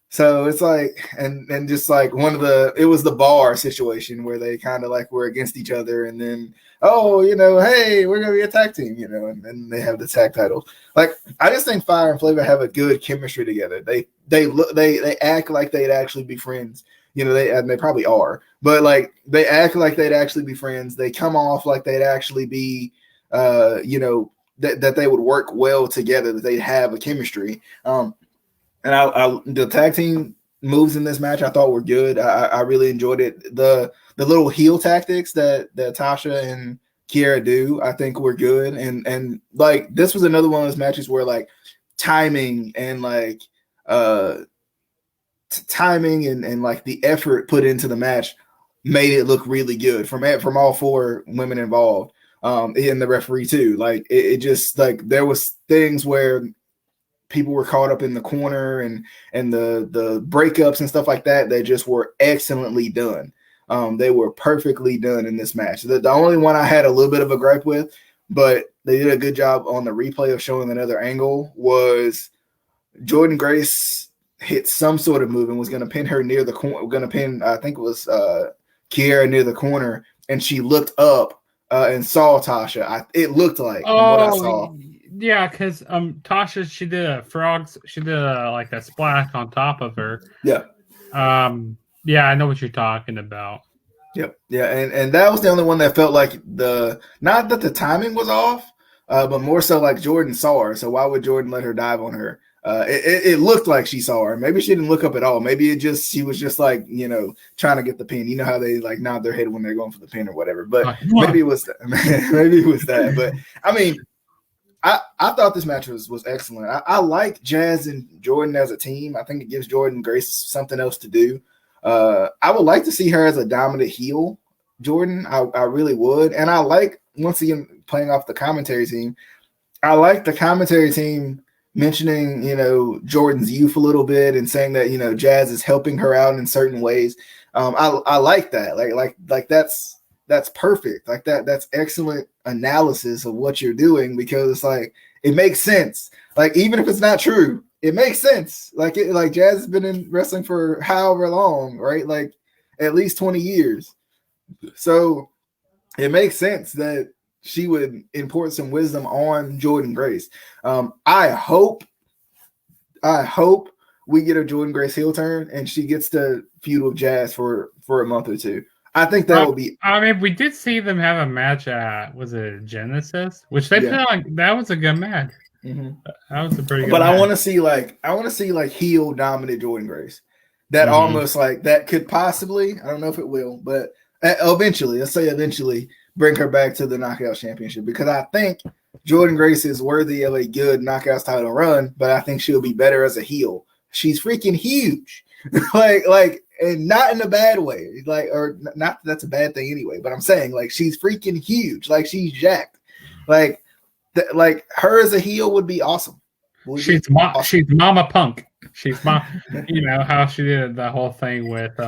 So it's like, and just like it was the bar situation where they kind of like were against each other, and then hey, we're gonna be a tag team, and then they have the tag titles. Like, I just think Fire and Flavor have a good chemistry together. They act like they'd actually be friends. They probably are, but like they act like they'd actually be friends. They come off like they'd actually be, that they would work well together. That they'd have a chemistry. And the tag team moves in this match I thought were good. I really enjoyed it. The little heel tactics that Tasha and Kiera do, I think were good. And like this was another one of those matches where like timing and like timing and like the effort put into the match made it look really good from all 4 women involved, and the referee too. Like it just like there was things where people were caught up in the corner and the breakups and stuff like that. They just were excellently done. They were perfectly done in this match. The only one I had a little bit of a gripe with, but they did a good job on the replay of showing another angle, was Jordynne Grace hit some sort of move and was going to pin her near the corner. Going to pin, I think it was Kiera near the corner, and she looked up and saw Tasha. It looked like from what I saw. Yeah, because Tasha, she did like a splash on top of her. Yeah. Yeah, I know what you're talking about. Yep. Yeah, and that was the only one that felt like not that the timing was off, but more so like Jordynne saw her. So why would Jordynne let her dive on her? It looked like she saw her. Maybe she didn't look up at all. Maybe she was just like, trying to get the pin. You know how they like nod their head when they're going for the pin or whatever. But maybe it was that. Maybe it was that. But I mean, I thought this match was excellent. I like Jazz and Jordynne as a team. I think it gives Jordynne Grace something else to do. I would like to see her as a dominant heel, Jordynne. I really would. And I like, once again, playing off the commentary team, I like the commentary team mentioning, Jordynne's youth a little bit and saying that, Jazz is helping her out in certain ways. I like that. Like that's perfect. Like that's excellent analysis of what you're doing, because it's like it makes sense. Like even if it's not true, it makes sense. Like Jazz has been in wrestling for however long, right? Like at least 20 years. So it makes sense that she would import some wisdom on Jordynne Grace. I hope we get a Jordynne Grace heel turn and she gets to feud with Jazz for a month or two. I think that will be. I mean, we did see them have a match at, was it Genesis, which they put on. That was a good match. Mm-hmm. That was a pretty good. But match. I want to see like heel dominant Jordynne Grace. That almost like that could possibly. I don't know if it will, but eventually, let's say eventually, bring her back to the Knockouts Championship, because I think Jordynne Grace is worthy of a good Knockouts title run. But I think she'll be better as a heel. She's freaking huge, like. And not in a bad way, or not that that's a bad thing anyway. But I'm saying, like, she's freaking huge, like she's jacked, like her as a heel would be awesome. She's Mama Punk. She's how she did the whole thing with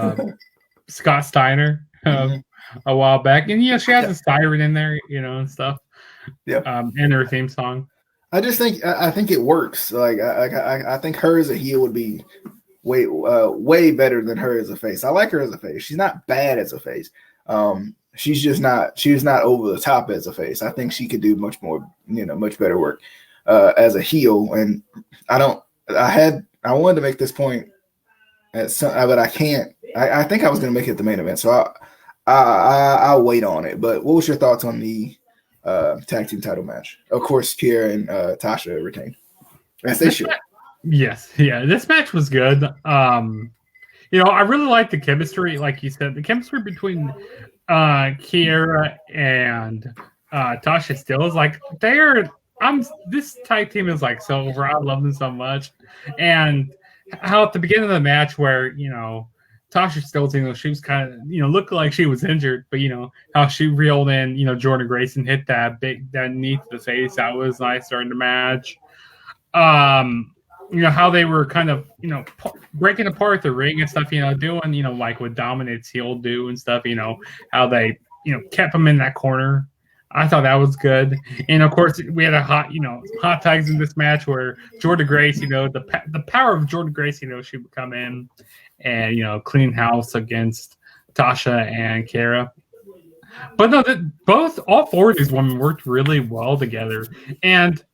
Scott Steiner a while back, and she has a siren in there, and stuff. Yeah, in her theme song. I just think it works. Like I think her as a heel would way better than her as a face. I like her as a face. She's not bad as a face. She's not over the top as a face. I think she could do much more, much better work as a heel. And I wanted to make this point but I can't. I think I was going to make it the main event, so I'll wait on it. But what was your thoughts on the tag team title match? Of course, Kiera and Tasha retained, as they should. Yes, yeah, this match was good. I really like the chemistry, like you said, the chemistry between Kiera and Tasha still is like this tag team is like so over. I love them so much, and how at the beginning of the match where Tasha Steelz, she was kind of looked like she was injured, but how she reeled in Jordan Grace and hit that knee to the face. That was nice during the match. How they were kind of breaking apart the ring and stuff, doing like what Dominic's heel do and stuff. How they kept him in that corner. I thought that was good. And of course, we had a hot tags in this match where Jordan Grace, the power of Jordan Grace, she would come in and clean house against Tasha and Kiera. But no, all four of these women worked really well together. And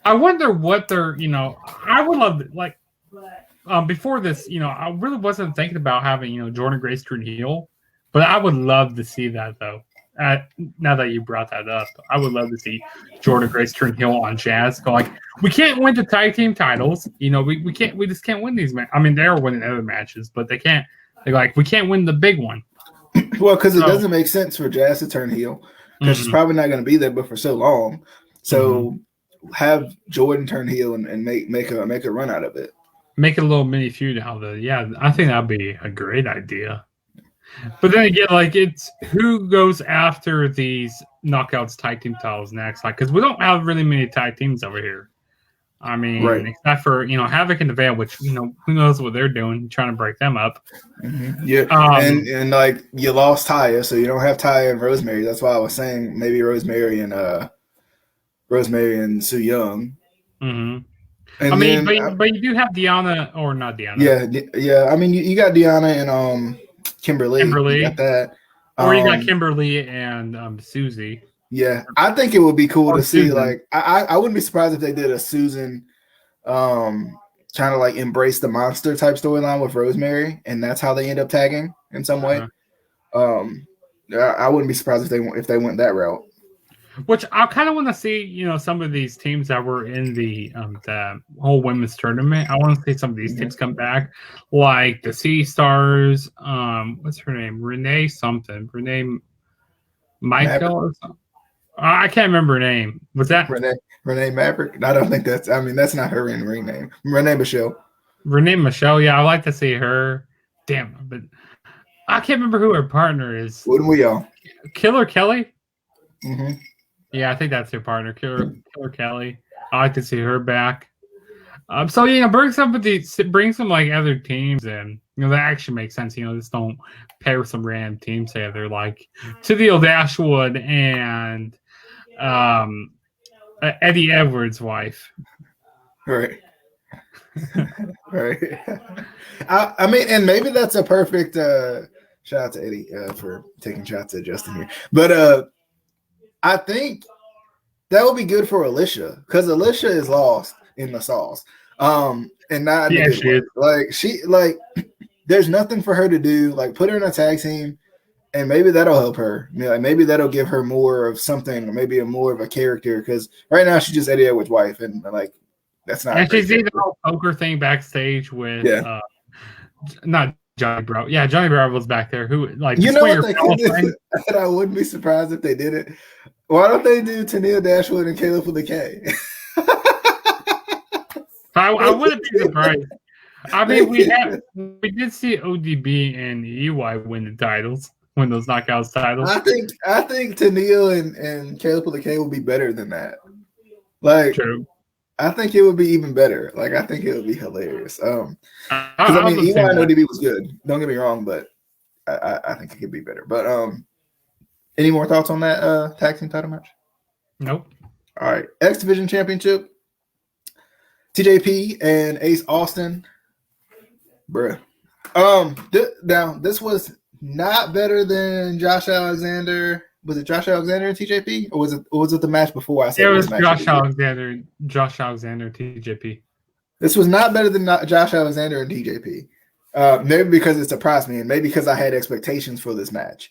I wonder what they're, I would love before this, I really wasn't thinking about having Jordan Grace turn heel, but I would love to see that though. Now that you brought that up, I would love to see Jordan Grace turn heel on Jazz. Go like, we can't win the tag team titles. We just can't win these matches. I mean, they're winning other matches, but they can't. They're like, we can't win the big one. Well, because it doesn't make sense for Jazz to turn heel because she's probably not going to be there, but for so long. So have Jordan turn heel and make a run out of it. Make it a little mini feud. I think that'd be a great idea. But then again, it's who goes after these knockouts tag team titles next? Because we don't have really many tag teams over here. I mean, except for Havoc and the Veil, which who knows what they're doing, trying to break them up. Mm-hmm. Yeah, and you lost Taya, so you don't have Taya and Rosemary. That's why I was saying maybe Rosemary and Su Yung. Mm-hmm. But you do have Deanna, or not Deanna? Yeah. I mean, you got Deanna and Kimberly. You got that. Or you got Kimberly and Susie. Yeah, I think it would be cool to see. I wouldn't be surprised if they did a Susan, trying to embrace the monster type storyline with Rosemary, and that's how they end up tagging in some way. I wouldn't be surprised if they went that route. Which I kind of want to see, some of these teams that were in the whole women's tournament. I want to see some of these teams come back, like the Sea Stars. What's her name? Renee something. Renee Michael or something. I can't remember her name. Was that Renee Maverick? I don't think that's. I mean, that's not her ring name. Renee Michelle. Renee Michelle. Yeah, I'd like to see her. Damn, but I can't remember who her partner is. Wouldn't we all? Killer Kelly. Mm-hmm. Yeah, I think that's her partner, Killer Kelly. I like to see her back. So bring some other teams in. That actually makes sense. Just don't pair some random teams together, like Tennille Dashwood and Eddie Edwards' wife. Right. Right. I mean, and maybe that's a perfect shout out to Eddie for taking shots at Justin here, but I think that would be good for Alicia because Alicia is lost in the sauce. And not there's nothing for her to do. Put her in a tag team, and maybe that'll help her. Maybe that'll give her more of something, maybe more of a character. Because right now she's just Eddie Edwards' wife, and that's not. And she's the whole poker thing backstage with not Johnny Bravo. Yeah, Johnny Bravo's back there. Who what they could do? And I wouldn't be surprised if they did it. Why don't they do Tennille Dashwood and Caleb with the K? I wouldn't be surprised. I mean, we did see ODB and EY win those knockouts titles. I think Tennille and Caleb with the K will be better than that. True. I think it would be even better. I think it would be hilarious. Because EY and ODB was good. Don't get me wrong, but I think it could be better. But any more thoughts on that tag team title match? Nope. All right, X Division Championship. TJP and Ace Austin bruh. Now this was not better than Josh Alexander. Was it Josh Alexander and TJP, or was it the match before I said it was Josh Alexander, TJP. This was not better than Josh Alexander and TJP. Maybe because it surprised me, and maybe because I had expectations for this match.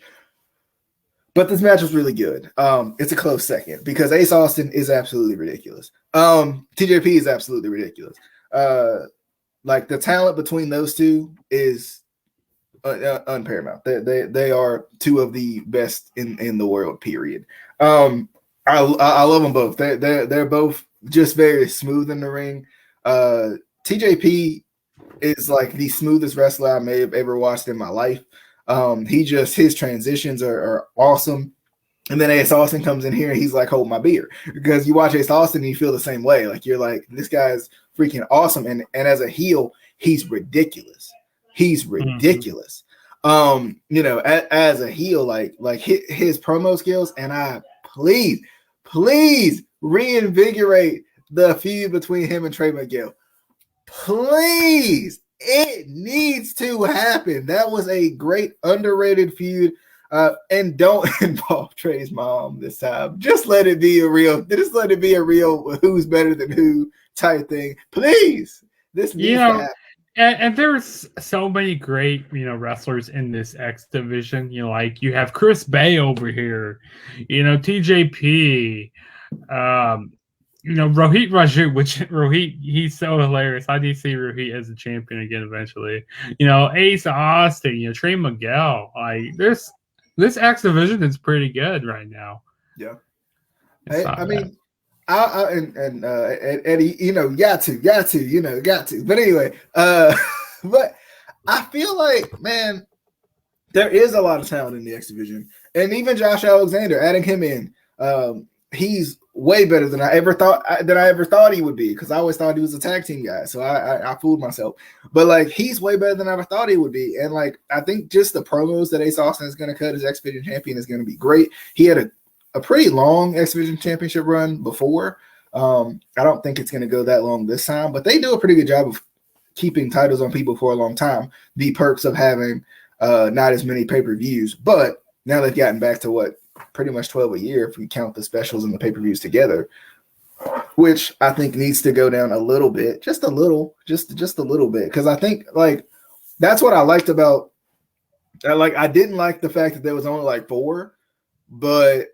But this match was really good. It's a close second because Ace Austin is absolutely ridiculous. TJP is absolutely ridiculous. Like the talent between those two is unparamount. They are two of the best in the world. Period. I love them both. They're both just very smooth in the ring. TJP is like the smoothest wrestler I may have ever watched in my life. His transitions are awesome. And then Ace Austin comes in here and he's like, hold my beer. Because you watch Ace Austin and you feel the same way. Like you're like, this guy's freaking awesome. And as a heel, he's ridiculous. He's ridiculous. As a heel, like his promo skills, and I please reinvigorate the feud between him and Trey Miguel. Please. It needs to happen. That was a great underrated feud. And don't involve Trey's mom this time. Just let it be a real who's better than who type thing. Please. This needs to happen. And there's so many great, wrestlers in this X division. Like you have Chris Bay over here, TJP, Rohit Raju, which Rohit, he's so hilarious. How do you see Rohit as a champion again eventually? Ace Austin, Trey Miguel. Like this X division is pretty good right now. Yeah. Eddie, got to. But anyway, but I feel like, man, there is a lot of talent in the X division, and even Josh Alexander, adding him in, he's way better than I ever thought he would be, because I always thought he was a tag team guy. So I fooled myself. But like he's way better than I ever thought he would be. And like I think just the promos that Ace Austin is going to cut as X Division champion is going to be great. He had a pretty long X Division championship run before. I don't think it's going to go that long this time, but they do a pretty good job of keeping titles on people for a long time. The perks of having not as many pay-per-views, but now they've gotten back to pretty much 12 a year if we count the specials and the pay-per-views together, which I think needs to go down a little bit, just a little bit. Because I think like that's what I liked about. I didn't like the fact that there was only like 4, but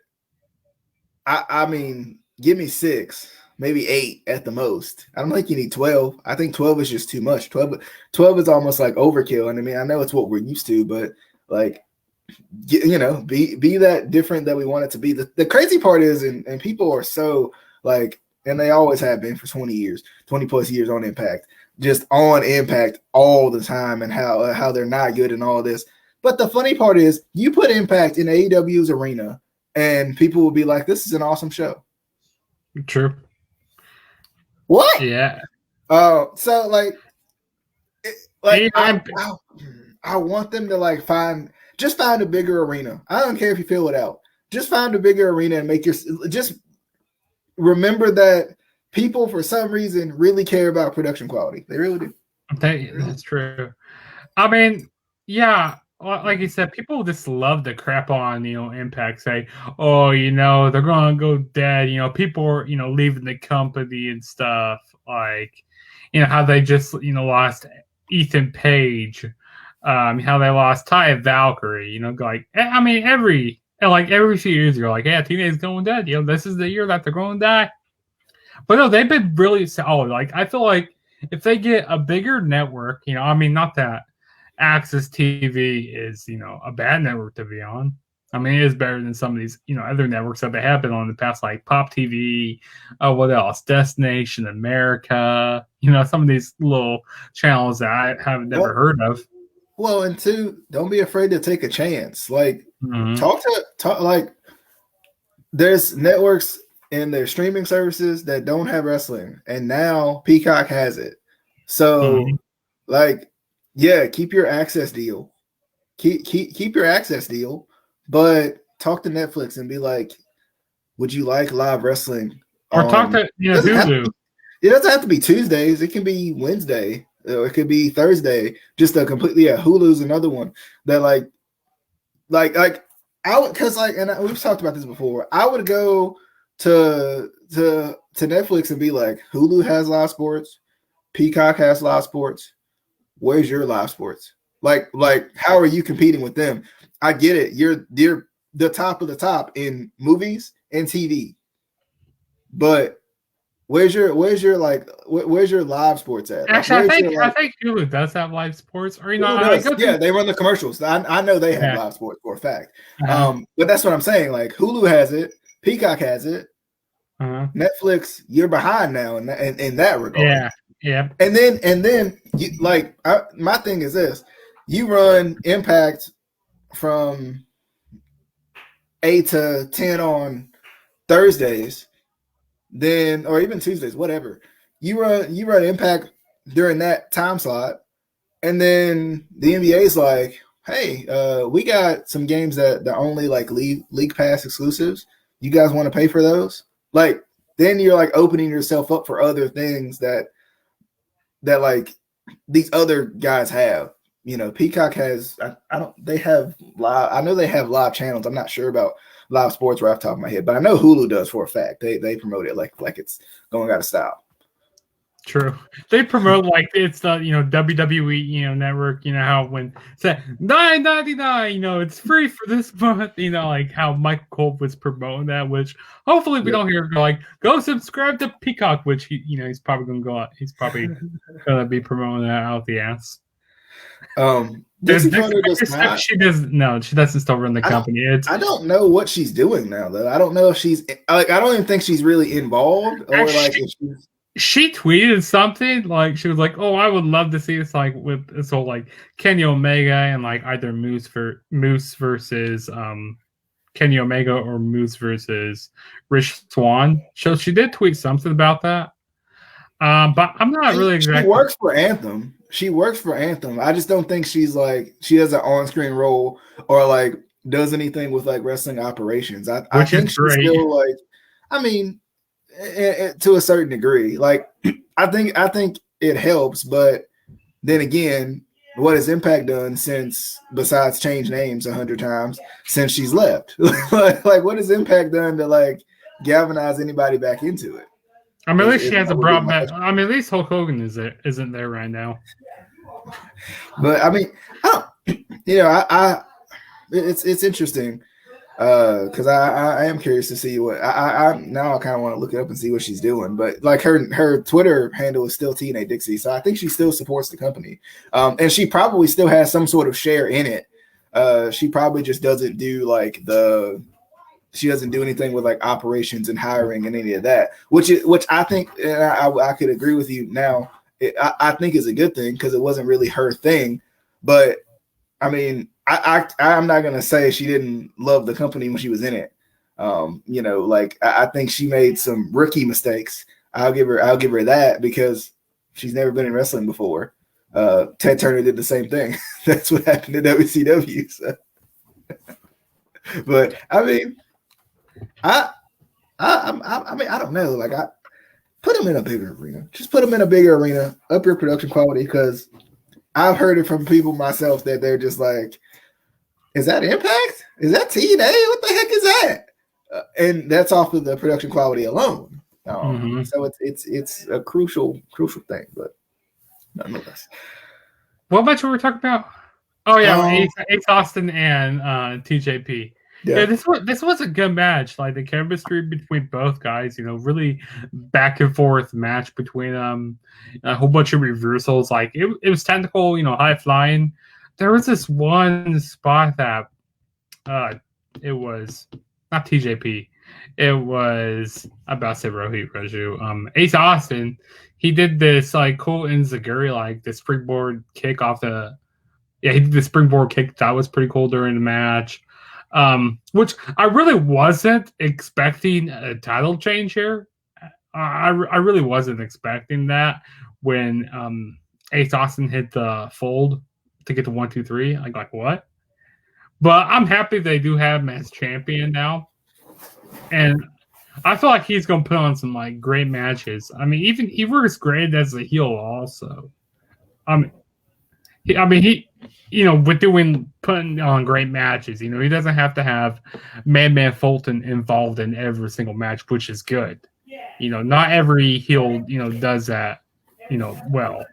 I mean, give me 6, maybe 8 at the most. I don't think you need 12. I think 12 is just too much. 12 is almost like overkill. And I mean, I know it's what we're used to, but like, be that different that we want it to be. The crazy part is, and people are so like, and they always have been for 20 plus years on Impact, just on Impact all the time, and how they're not good and all this. But the funny part is, you put Impact in AEW's arena, and people will be like, "This is an awesome show." True. What? Yeah. So like, I want them to like find a bigger arena. I don't care if you fill it out. Just find a bigger arena and just remember that people for some reason really care about production quality. They really do. That's true. I mean, yeah, like you said, people just love to crap on, Impact, say, oh, they're going to go dead. People are, leaving the company and stuff. Like, how they just, lost Ethan Page. How they lost Ty Valkyrie, every few years you're like, yeah, TNA's going dead. This is the year that they're going to die. But no, they've been really solid. Like, I feel like if they get a bigger network, not that Access TV is, a bad network to be on. I mean, it is better than some of these, other networks that they have been on in the past, like Pop TV. What else? Destination America. Some of these little channels that I have never heard of. Well, and 2, don't be afraid to take a chance. Like, talk like, there's networks and there's streaming services that don't have wrestling, and now Peacock has it. So, like, yeah, keep your access deal. Keep your access deal, but talk to Netflix and be like, would you like live wrestling? Or talk to Hulu. It doesn't have to be Tuesdays. It can be Wednesday. It could be Thursday. Just a completely Hulu's another one that like I would, because like, and we've talked about this before. I would go to Netflix and be like, Hulu has live sports, Peacock has live sports. Where's your live sports? Like how are you competing with them? I get it. You're the top of the top in movies and TV, but where's your live sports at? Actually, I think Hulu does have live sports, or they run the commercials. I know they have live sports for a fact. But that's what I'm saying. Like Hulu has it, Peacock has it, Netflix. You're behind now in that regard. Yeah. And then you, my thing is this: you run Impact from 8 to 10 on Thursdays. Then, or even Tuesdays, whatever. You run Impact during that time slot, and then the NBA's like, hey, we got some games that are only like League Pass exclusives. You guys want to pay for those? Like, then you're like opening yourself up for other things that like these other guys have. You know, Peacock has they have live. I know they have live channels. I'm not sure about live sports right off the top of my head, but I know Hulu does for a fact. They promote it like it's going out of style. True. They promote like it's the WWE network. You know how when say $9.99, it's free for this month. Like how Michael Cole was promoting that, which hopefully we don't hear like go subscribe to Peacock, which he's probably gonna go out. He's probably gonna be promoting that out the ass. She doesn't still run the company. I don't know what she's doing now though. I don't know if she's like, I don't even think she's really involved, or like if she's. She tweeted something like she was like, "Oh, I would love to see this like with this whole like Kenny Omega and like either Moose versus Kenny Omega or Moose versus Rich Swann." So she did tweet something about that. But I'm not really exactly. She works for Anthem. I just don't think she's like she has an on-screen role or like does anything with like wrestling operations. I think she's still like, I mean, to a certain degree. Like I think it helps, but then again, what has Impact done since besides change names 100 times since she's left? like what has Impact done to like galvanize anybody back into it? I mean, at least she has a brought back. I mean, at least Hulk Hogan isn't there right now. But I mean, it's interesting because I am curious to see what I now I kind of want to look it up and see what she's doing. But like her Twitter handle is still TNA Dixie, so I think she still supports the company, and she probably still has some sort of share in it. She probably just doesn't do she doesn't do anything with like operations and hiring and any of that, which I think, and I could agree with you now. I think is a good thing because it wasn't really her thing. But I mean, I'm not gonna say she didn't love the company when she was in it. I think she made some rookie mistakes. I'll give her that because she's never been in wrestling before. Ted Turner did the same thing. That's what happened to WCW. So. But I mean. I mean, I don't know. Like, I put them in a bigger arena. Just put them in a bigger arena. Up your production quality, because I've heard it from people myself that they're just like, "Is that Impact? Is that TNA? What the heck is that?" And that's off of the production quality alone. So it's a crucial thing, but nonetheless. What match were we talking about? Oh yeah, Ace Austin and TJP. Yeah, this was a good match. Like the chemistry between both guys, really back and forth match between them. A whole bunch of reversals. Like it was technical, high flying. There was this one spot that it was not TJP. It was about to say Rohit Raju. Ace Austin. He did this like cool enziguri, like the springboard kick off the. Yeah, he did the springboard kick. That was pretty cool during the match. Which I really wasn't expecting a title change here. I really wasn't expecting that when Ace Austin hit the fold to get to 1, 2, 3. I like what? But I'm happy they do have him as champion now, and I feel like he's gonna put on some like great matches. I mean, even he works great as a heel also. Um, he, with putting on great matches, he doesn't have to have Madman Fulton involved in every single match, which is good. Not every heel, does that, well.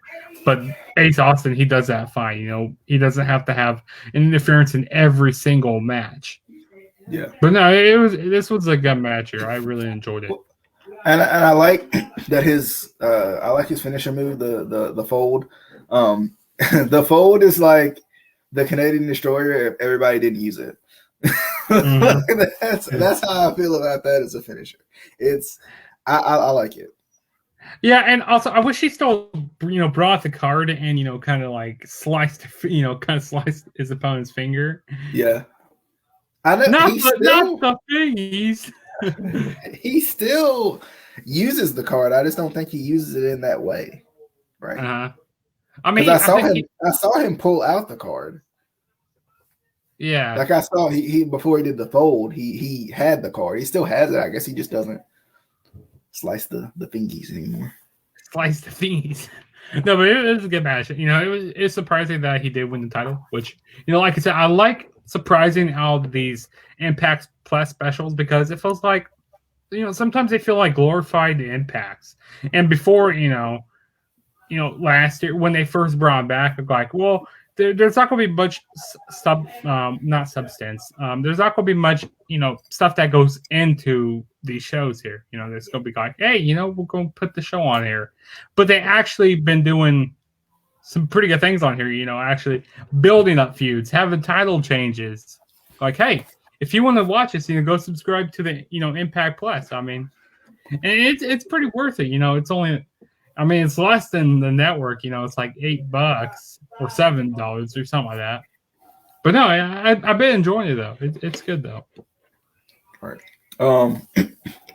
But Ace Austin, he does that fine. He doesn't have to have interference in every single match. Yeah. But no, this was a good match here. I really enjoyed it. And I like that I like his finisher move, the fold. The fold is like the Canadian Destroyer if everybody didn't use it. Mm-hmm. That's how I feel about that as a finisher. I like it. Yeah, and also I wish he still brought the card and kind of like sliced his opponent's finger. Yeah. I know not the thingies. He still uses the card. I just don't think he uses it in that way. Right. Uh-huh. I mean, I saw him pull out the card. Yeah. Like I saw he before he did the fold, he had the card. He still has it. I guess he just doesn't slice the fingies anymore. Slice the fingies. No, but it was a good match. It's surprising that he did win the title, which, like I said, I like surprising all of these Impact Plus specials because it feels like, sometimes they feel like glorified Impacts. And before, last year when they first brought him back, like, well, there's not going to be much not substance. There's not going to be much, stuff that goes into these shows here. There's going to be like, hey, we're going to put the show on here. But they actually been doing some pretty good things on here, actually building up feuds, having title changes. Like, hey, if you want to watch this, go subscribe to the, Impact Plus. I mean, and it's pretty worth it. It's only, it's less than the network. It's like $8 or $7 or something like that. But no, I've been enjoying it though. It's good though. All right.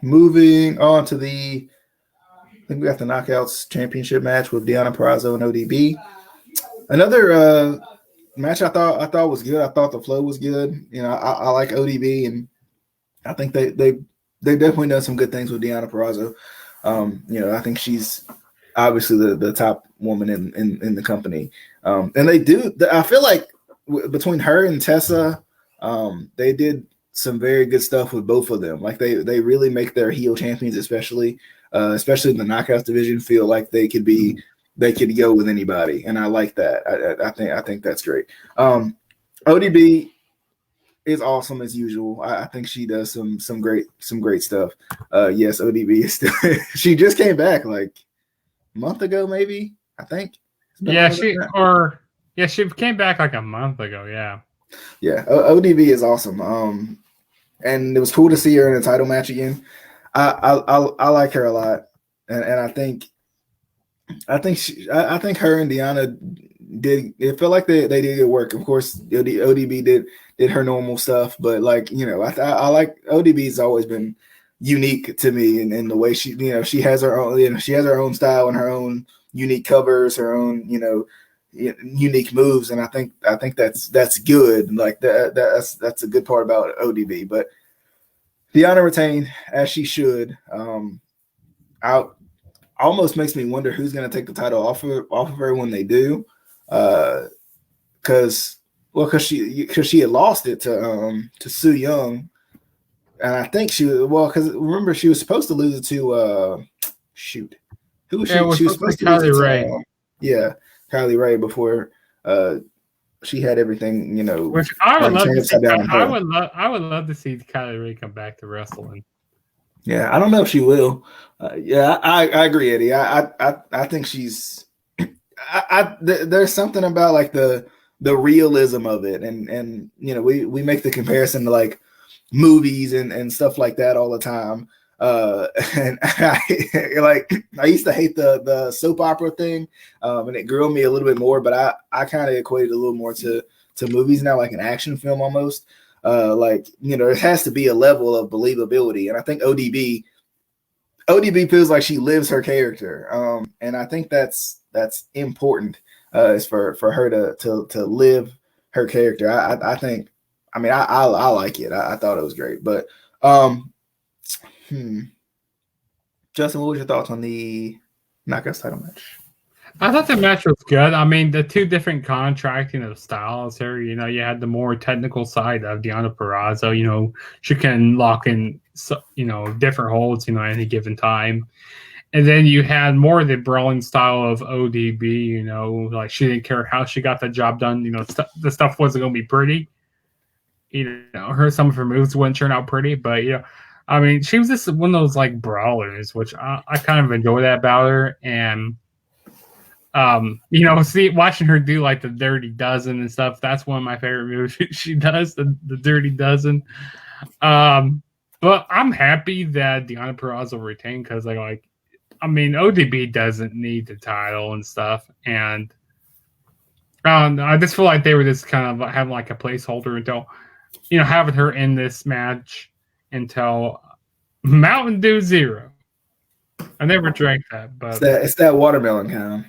Moving on to I think we got the Knockouts Championship match with Deonna Purrazzo and ODB. Another match I thought was good. I thought the flow was good. I like ODB, and I think they've definitely done some good things with Deonna Purrazzo. I think she's obviously the top woman in the company, and they do. I feel like between her and Tessa, they did some very good stuff with both of them. Like they really make their heel champions, especially in the Knockouts division, feel like they could go with anybody, and I like that. I think that's great. ODB is awesome as usual. I think she does some great stuff. Yes, ODB is still. She just came back like a month ago, maybe. I think. Yeah, she came back like a month ago. Yeah. Yeah, ODB is awesome. And it was cool to see her in a title match again. I like her a lot, and I think her and Deonna did. It felt like they did good work. Of course, ODB did her normal stuff, but like I like ODB's always been unique to me in the way she she has her own she has her own style and her own unique covers, her own unique moves, and I think that's good. Like that's a good part about ODB. But Deonna retained as she should. Almost makes me wonder who's going to take the title off of her when they do, because she had lost it to Su Yung, and I think because remember she was supposed to lose it to who was she? She was supposed to lose it to Kylie Ray. Kylie Ray before she had everything, Which I would love to see. I would love to see Kylie Ray come back to wrestling. Yeah, I don't know if she will. I agree, Eddie. I think she's. There's something about like the realism of it, and we make the comparison to like movies and stuff like that all the time. And I used to hate the soap opera thing, and it grew on me a little bit more. But I kind of equated a little more to movies now, like an action film almost. It has to be a level of believability, and I think ODB feels like she lives her character, and I think that's important is for her to live her character. I think, I like it. I thought it was great, but Justin, what was your thoughts on the Knockouts title match? I thought the match was good. I mean, the two different contracting of styles here. You know, you had the more technical side of Deonna Purrazzo. You know, she can lock in, different holds. You know, at any given time. And then you had more of the brawling style of ODB. You know, like she didn't care how she got the job done. You know, the stuff wasn't going to be pretty. You know, some of her moves wouldn't turn out pretty, but I mean, she was just one of those like brawlers, which I kind of enjoy that about her. And watching her do like the Dirty Dozen and stuff, that's one of my favorite moves she does, the Dirty Dozen. But I'm happy that Deonna Purrazzo retained because I mean, ODB doesn't need the title and stuff, and I just feel like they were just kind of having like a placeholder until, having her in this match until Mountain Dew Zero. I never drank that, but it's that watermelon kind.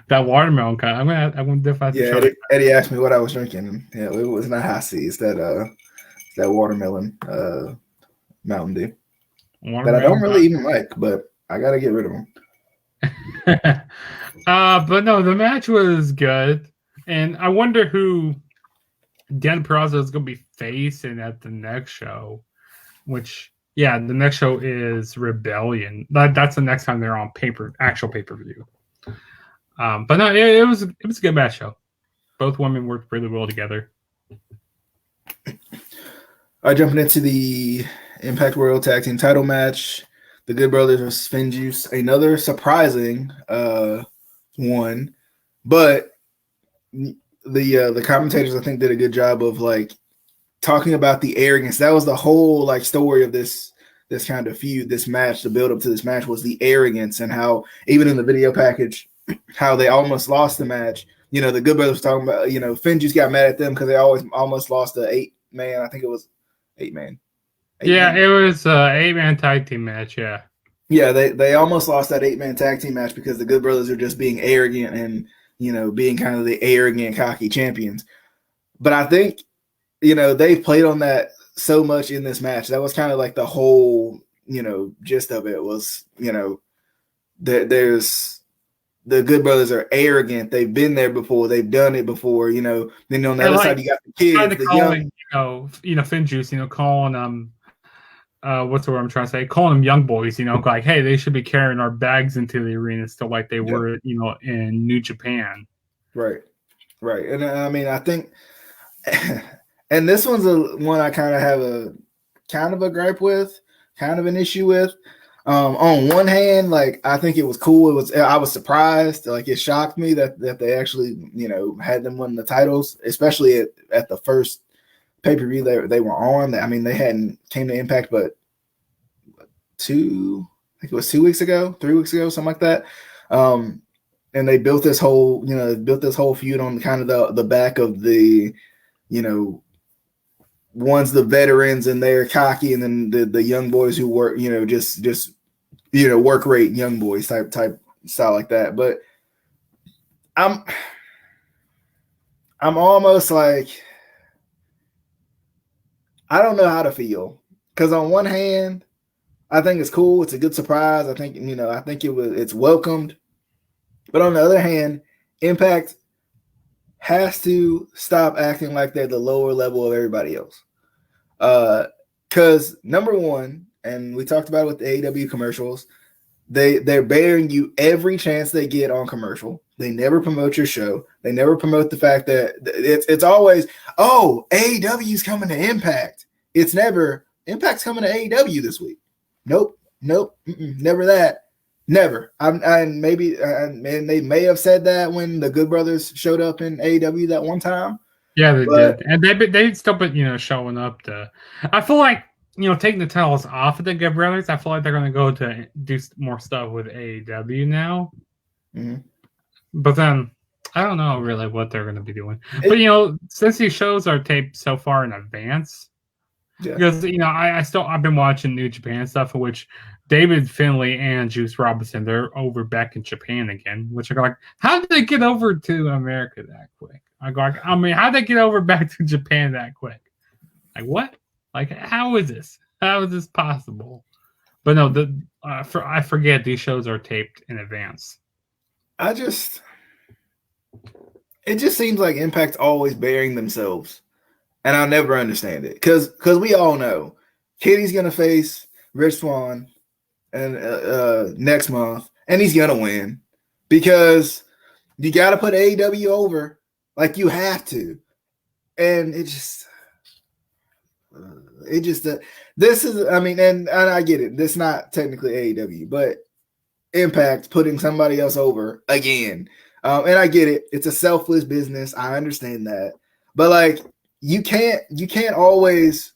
That watermelon kind. I'm gonna define. Yeah, Eddie asked me what I was drinking. Yeah, it was not high C. It's that watermelon Mountain Dew that I don't really even like, but I gotta get rid of them. But no, the match was good, and I wonder who Deonna Purrazzo is going to be facing at the next show. Which, the next show is Rebellion. That's the next time they're on actual pay-per-view. But no, it was a good match show. Both women worked really well together. All right, jumping into the Impact World Tag Team Title match. The Good Brothers versus FinJuice, another surprising one, but the commentators I think did a good job of like talking about the arrogance. That was the whole like story of this kind of feud, this match. The build up to this match was the arrogance and how even in the video package, how they almost lost the match. You know, the Good Brothers talking about FinJuice got mad at them because they almost lost the 8-man. I think it was 8-man. It was an 8-man tag team match, yeah. Yeah, they almost lost that 8-man tag team match because the Good Brothers are just being arrogant and, being kind of the arrogant, cocky champions. But I think, they played on that so much in this match. That was kind of like the whole, gist of it was, there's the Good Brothers are arrogant. They've been there before. They've done it before, Then on the other side, you got the kids, the young. FinJuice, calling what's the word I'm trying to say? Calling them young boys, like, hey, they should be carrying our bags into the arena still like they were, in New Japan. Right. And I mean, I think, and this one's one I kind of have a gripe with, kind of an issue with. On one hand, like I think it was cool. I was surprised. Like it shocked me that they actually, had them win the titles, especially at the first pay-per-view they were on. I mean, they hadn't came to Impact, but 2 weeks ago, 3 weeks ago, something like that. And they built this whole, feud on kind of the back of the, one's the veterans and they're cocky, and then the young boys who work, just work rate young boys type style like that. But I'm almost like, I don't know how to feel, because on one hand, I think it's cool. It's a good surprise. I think it's welcomed. But on the other hand, Impact has to stop acting like they're the lower level of everybody else. Because number one, and we talked about it with the AEW commercials, they're bearing you every chance they get on commercial. They never promote your show. They never promote the fact that it's always, oh, AEW's coming to Impact. It's never, Impact's coming to AEW this week. Nope, never that. Never. And they may have said that when the Good Brothers showed up in AEW that one time. Yeah, they did. And they still been, showing up to, I feel like, taking the titles off of the Good Brothers, I feel like they're going to go to do more stuff with AEW now. Mm-hmm. But then, I don't know really what they're going to be doing. But, since these shows are taped so far in advance, because, I've been watching New Japan stuff, in which David Finlay and Juice Robinson, they're over back in Japan again, which are like, how did they get over to America that quick? How did they get over back to Japan that quick? Like, what? Like, how is this? How is this possible? But no, I forget these shows are taped in advance. I just, It just seems like Impact's always burying themselves, and I'll never understand it because we all know Kenny's gonna face Rich Swann and next month, and he's gonna win because you got to put AEW over, like you have to, and this is, I mean, and I get it. This is not technically AEW, but Impact putting somebody else over again. And I get it. It's a selfless business. I understand that. But like you can't always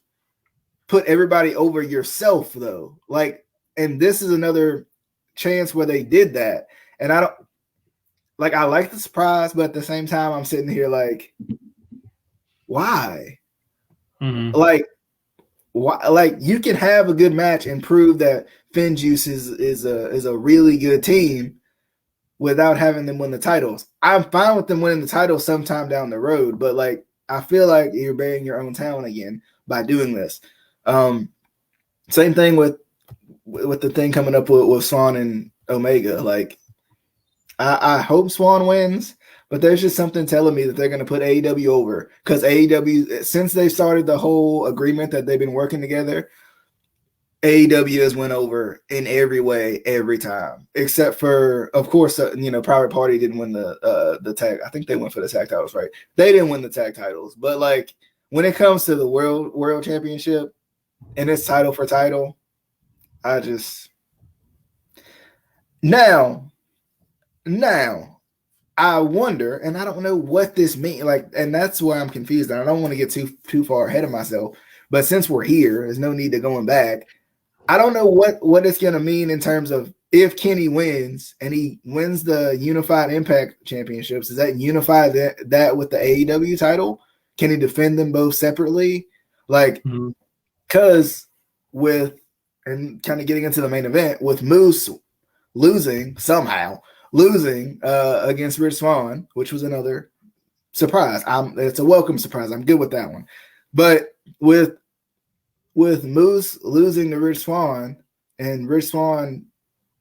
put everybody over yourself though. Like, and this is another chance where they did that. And I don't like, I like the surprise, but at the same time, I'm sitting here like, why? Mm-hmm. Like, why? Like, you can have a good match and prove that FinJuice is a really good team without having them win the titles. I'm fine with them winning the title sometime down the road, but like, I feel like you're burying your own talent again by doing this. Same thing with the thing coming up with Swann and Omega. Like, I hope Swann wins, but there's just something telling me that they're going to put AEW over because AEW, since they started the whole agreement that they've been working together, AEW has went over in every way, every time, except for, of course, Private Party didn't win the tag. I think they went for the tag titles, right? They didn't win the tag titles, but like when it comes to the world championship and it's title for title, I just now I wonder, and I don't know what this means. Like, and that's why I'm confused. And I don't want to get too far ahead of myself. But since we're here, there's no need to going back. I don't know what it's gonna mean in terms of if Kenny wins and he wins the Unified Impact Championships. Does that unify that with the AEW title? Can he defend them both separately? Like, because with, and kind of getting into the main event with Moose losing against Rich Swann, which was another surprise. It's a welcome surprise. I'm good with that one. But with Moose losing to Rich Swann and Rich Swann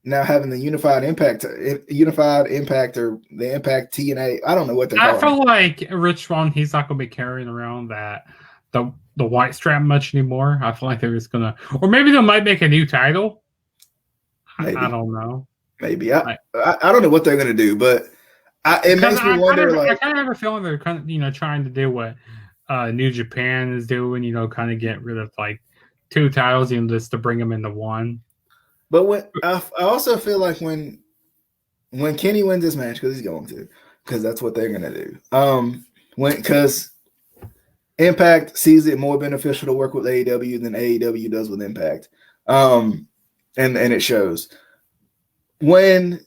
now having the Unified Impact or the Impact TNA, I don't know what they're calling. I feel like Rich Swann, he's not going to be carrying around the white strap much anymore. I feel like they're just going to, or maybe they might make a new title. I don't know. Maybe I don't know what they're going to do, but it makes me wonder. I kind of have a feeling they're kind of trying to do what New Japan is doing. Kind of get rid of like two titles, just to bring them into one. But when I also feel like when Kenny wins this match, because he's going to, because that's what they're going to do. Because Impact sees it more beneficial to work with AEW than AEW does with Impact, and it shows. When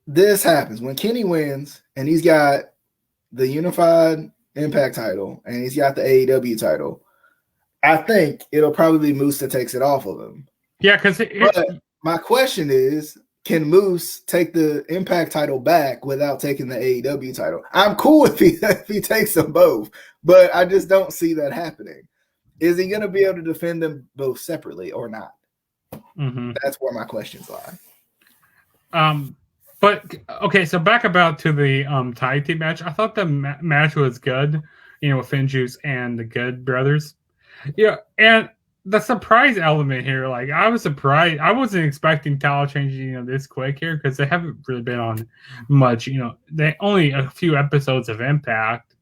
this happens, when Kenny wins and he's got the Unified Impact title and he's got the AEW title, I think it'll probably be Moose that takes it off of him. Yeah, because my question is, can Moose take the Impact title back without taking the AEW title? I'm cool if he takes them both, but I just don't see that happening. Is he going to be able to defend them both separately or not? Mm-hmm. That's where my questions lie. But okay, so back about to the tag team match. I thought the match was good, with FinJuice and the Good Brothers. Yeah, and the surprise element here, like I was surprised. I wasn't expecting title changing, this quick here because they haven't really been on much. They only a few episodes of Impact,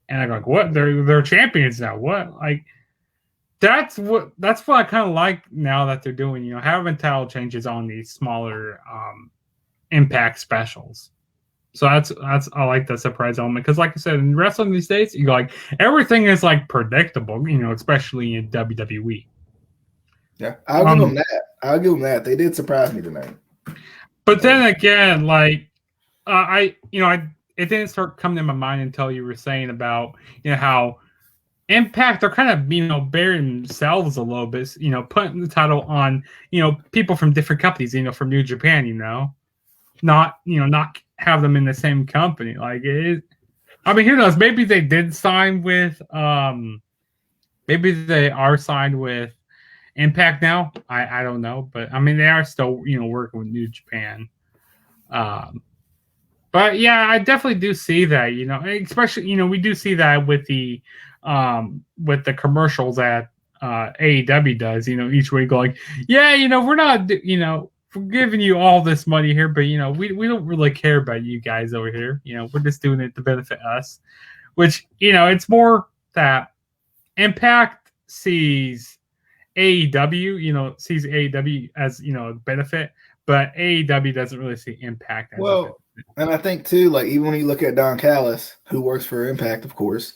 and I'm like, what? They're champions now. What? Like that's what I kind of like now that they're doing. Having title changes on these smaller Impact specials. So that's I like the surprise element because, like I said, in wrestling these days, everything is like predictable, especially in WWE. Yeah, I'll give them that. They did surprise me tonight. But then again, like it didn't start coming to my mind until you were saying about how Impact are kind of burying themselves a little bit, putting the title on people from different companies, from New Japan, not have them in the same company. Like it, I mean, who knows? Maybe they did sign with maybe they are signed with Impact now. I don't know, but I mean they are still working with New Japan. But yeah, I definitely do see that, especially, we do see that with the commercials that AEW does, each week going, yeah, we're not, we're giving you all this money here, but we don't really care about you guys over here. We're just doing it to benefit us, which, it's more that Impact sees AEW, sees AEW as, a benefit, but AEW doesn't really see Impact as a benefit. And I think too, like even when you look at Don Callis, who works for Impact, of course,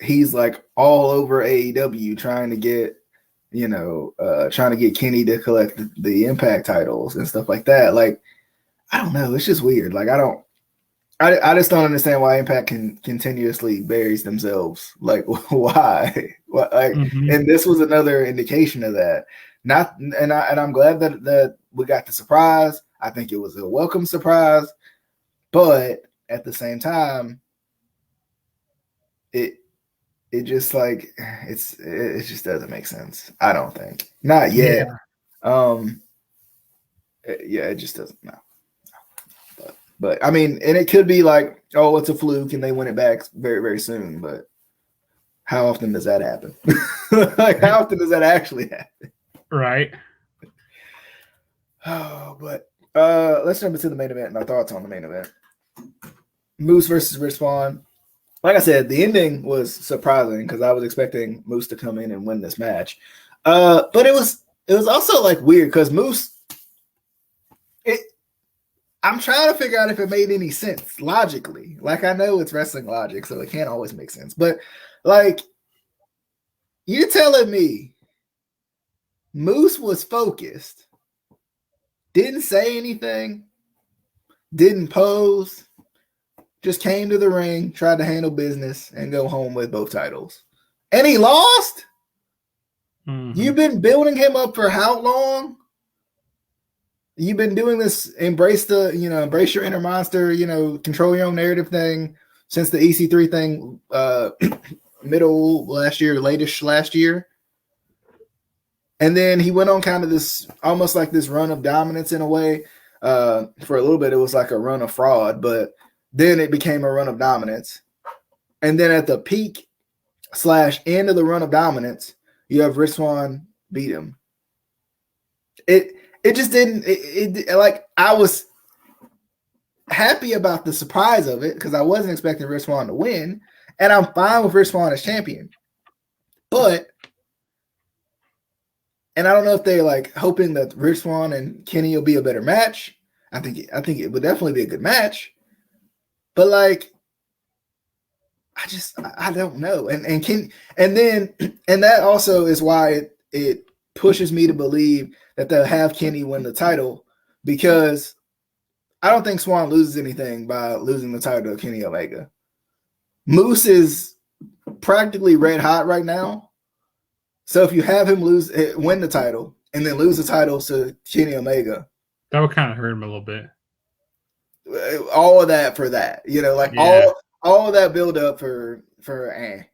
he's like all over AEW trying to get, trying to get Kenny to collect the Impact titles and stuff like that. Like, I don't know, it's just weird. Like I just don't understand why Impact can continuously buries themselves. Like why? And this was another indication of that. I'm glad that we got the surprise. I think it was a welcome surprise, but at the same time, it just like it just doesn't make sense. I don't think, not yet. It just doesn't. No. But I mean, and it could be like, oh, it's a fluke and they win it back very, very soon. But how often does that happen? Like, how often does that actually happen? Right. Oh, but let's jump into the main event and our thoughts on the main event. Moose versus Rich Swann. Like I said, the ending was surprising because I was expecting Moose to come in and win this match. But it was also like weird because Moose. I'm trying to figure out if it made any sense logically. Like, I know it's wrestling logic, so it can't always make sense. But like, you're telling me Moose was focused, didn't say anything, didn't pose, just came to the ring, tried to handle business, and go home with both titles. And he lost? Mm-hmm. You've been building him up for how long? You've been doing this embrace your inner monster, control your own narrative thing since the EC3 thing middle last year, latest last year. And then he went on kind of this, almost like this run of dominance in a way. For a little bit, it was like a run of fraud, but then it became a run of dominance. And then at the peak / end of the run of dominance, you have Rich Swann beat him. It just didn't. Like, I was happy about the surprise of it because I wasn't expecting Rich Swann to win, and I'm fine with Rich Swann as champion. But, and I don't know if they're like hoping that Rich Swann and Kenny will be a better match. I think it would definitely be a good match. But like, I don't know, and that also is why it pushes me to believe that they'll have Kenny win the title, because I don't think Swann loses anything by losing the title to Kenny Omega. Moose is practically red hot right now. So if you have him win the title and then lose the title to Kenny Omega, that would kind of hurt him a little bit. All of that for that, all of that build up for and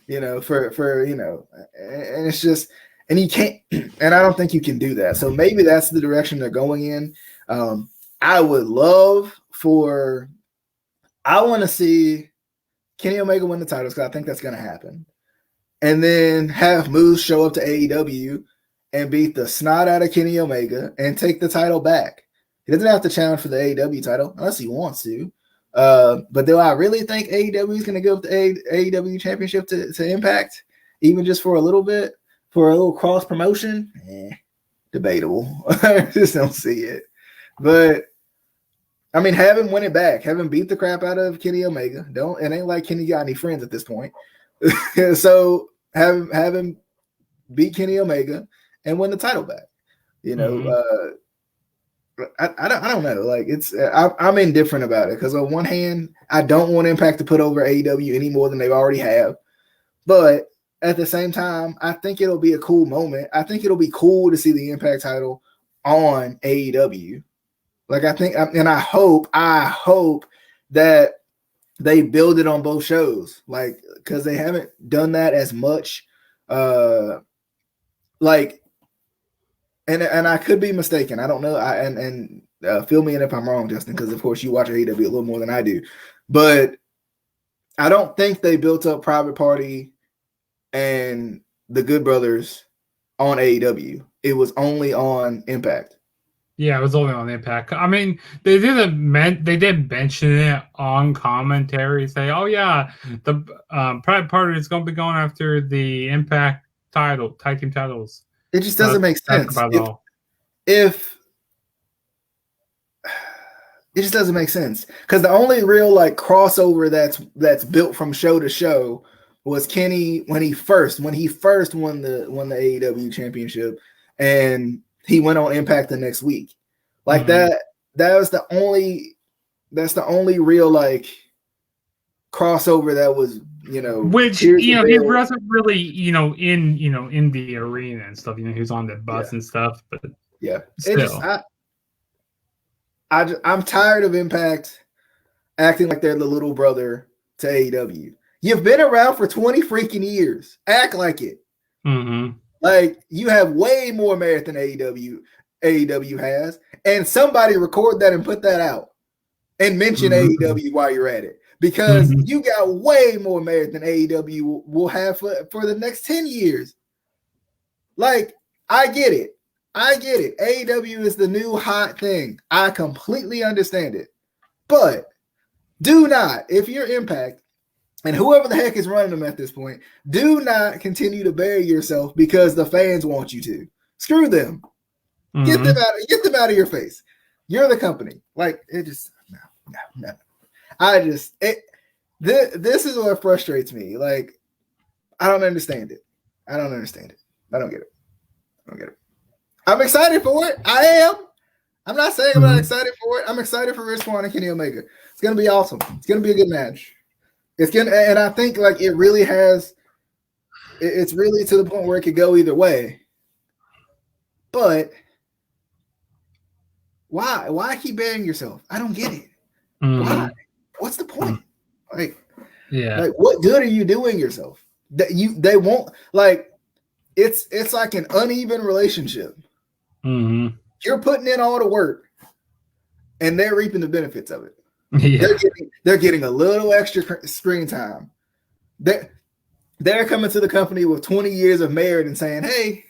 it's just, and you can't, and I don't think you can do that. So maybe that's the direction they're going in. I would love I want to see Kenny Omega win the titles because I think that's going to happen. And then have Moose show up to AEW and beat the snot out of Kenny Omega and take the title back. He doesn't have to challenge for the AEW title unless he wants to. But do I really think AEW is going to give the AEW championship to Impact, even just for a little bit, for a little cross promotion? Debatable. I just don't see it. But I mean, have him win it back. Have him beat the crap out of Kenny Omega. It ain't like Kenny got any friends at this point. So have him beat Kenny Omega and win the title back. I don't know. Like, I'm indifferent about it because on one hand, I don't want Impact to put over AEW any more than they already have. But at the same time, I think it'll be a cool moment. I think it'll be cool to see the Impact title on AEW. Like, I think, and I hope that they build it on both shows. Like, because they haven't done that as much. And I could be mistaken. I don't know. Fill me in if I'm wrong, Justin, because of course you watch AEW a little more than I do. But I don't think they built up Private Party and the Good Brothers on AEW. It was only on Impact. Yeah, it was only on Impact. I mean, they did mention it on commentary. Say, oh yeah, the Private Party is going to be going after the Impact tag team titles. It just doesn't make sense. If it just doesn't make sense, because the only real like crossover that's built from show to show was Kenny when he first won the AEW championship, and he went on Impact the next week. Like that's the only real like crossover that was, which he wasn't really, in the arena and stuff. He was on the bus and stuff, but yeah, still. I'm tired of Impact acting like they're the little brother to AEW. You've been around for 20 freaking years. Act like it. Mm-hmm. Like, you have way more merit than AEW has. And somebody record that and put that out. And mention AEW while you're at it. Because you got way more merit than AEW will have for the next 10 years. Like, I get it. AEW is the new hot thing. I completely understand it. But do not, if you're Impact, and whoever the heck is running them at this point, do not continue to bury yourself because the fans want you to. Screw them. Get them out of your face. You're the company. Like, it just no. This is what frustrates me. Like, I don't understand it. I don't get it. I'm excited for it. I am. I'm not saying I'm not excited for it. I'm excited for Rich Swann and Kenny Omega. It's gonna be awesome. It's gonna be a good match. And I think like it really has. It's really to the point where it could go either way. But why? Why keep burying yourself? I don't get it. Why? What's the point? Like what good are you doing yourself? They won't like. It's like an uneven relationship. You're putting in all the work, and they're reaping the benefits of it. Yeah. They're getting a little extra screen time. They're coming to the company with 20 years of merit and saying, "Hey,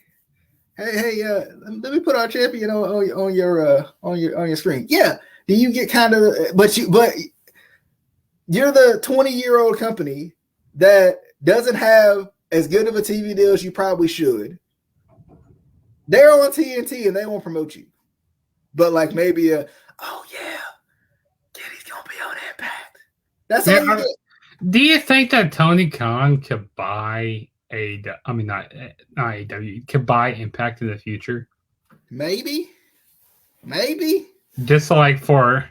let me put our champion on your screen." Yeah, do you get kind of? But you're the 20-year-old company that doesn't have as good of a TV deal as you probably should. They're on TNT and they won't promote you. But like maybe Kenny's gonna be on Impact. That's all you get. Do you think that Tony Khan could buy not AEW, could buy Impact in the future? Maybe. Just like for,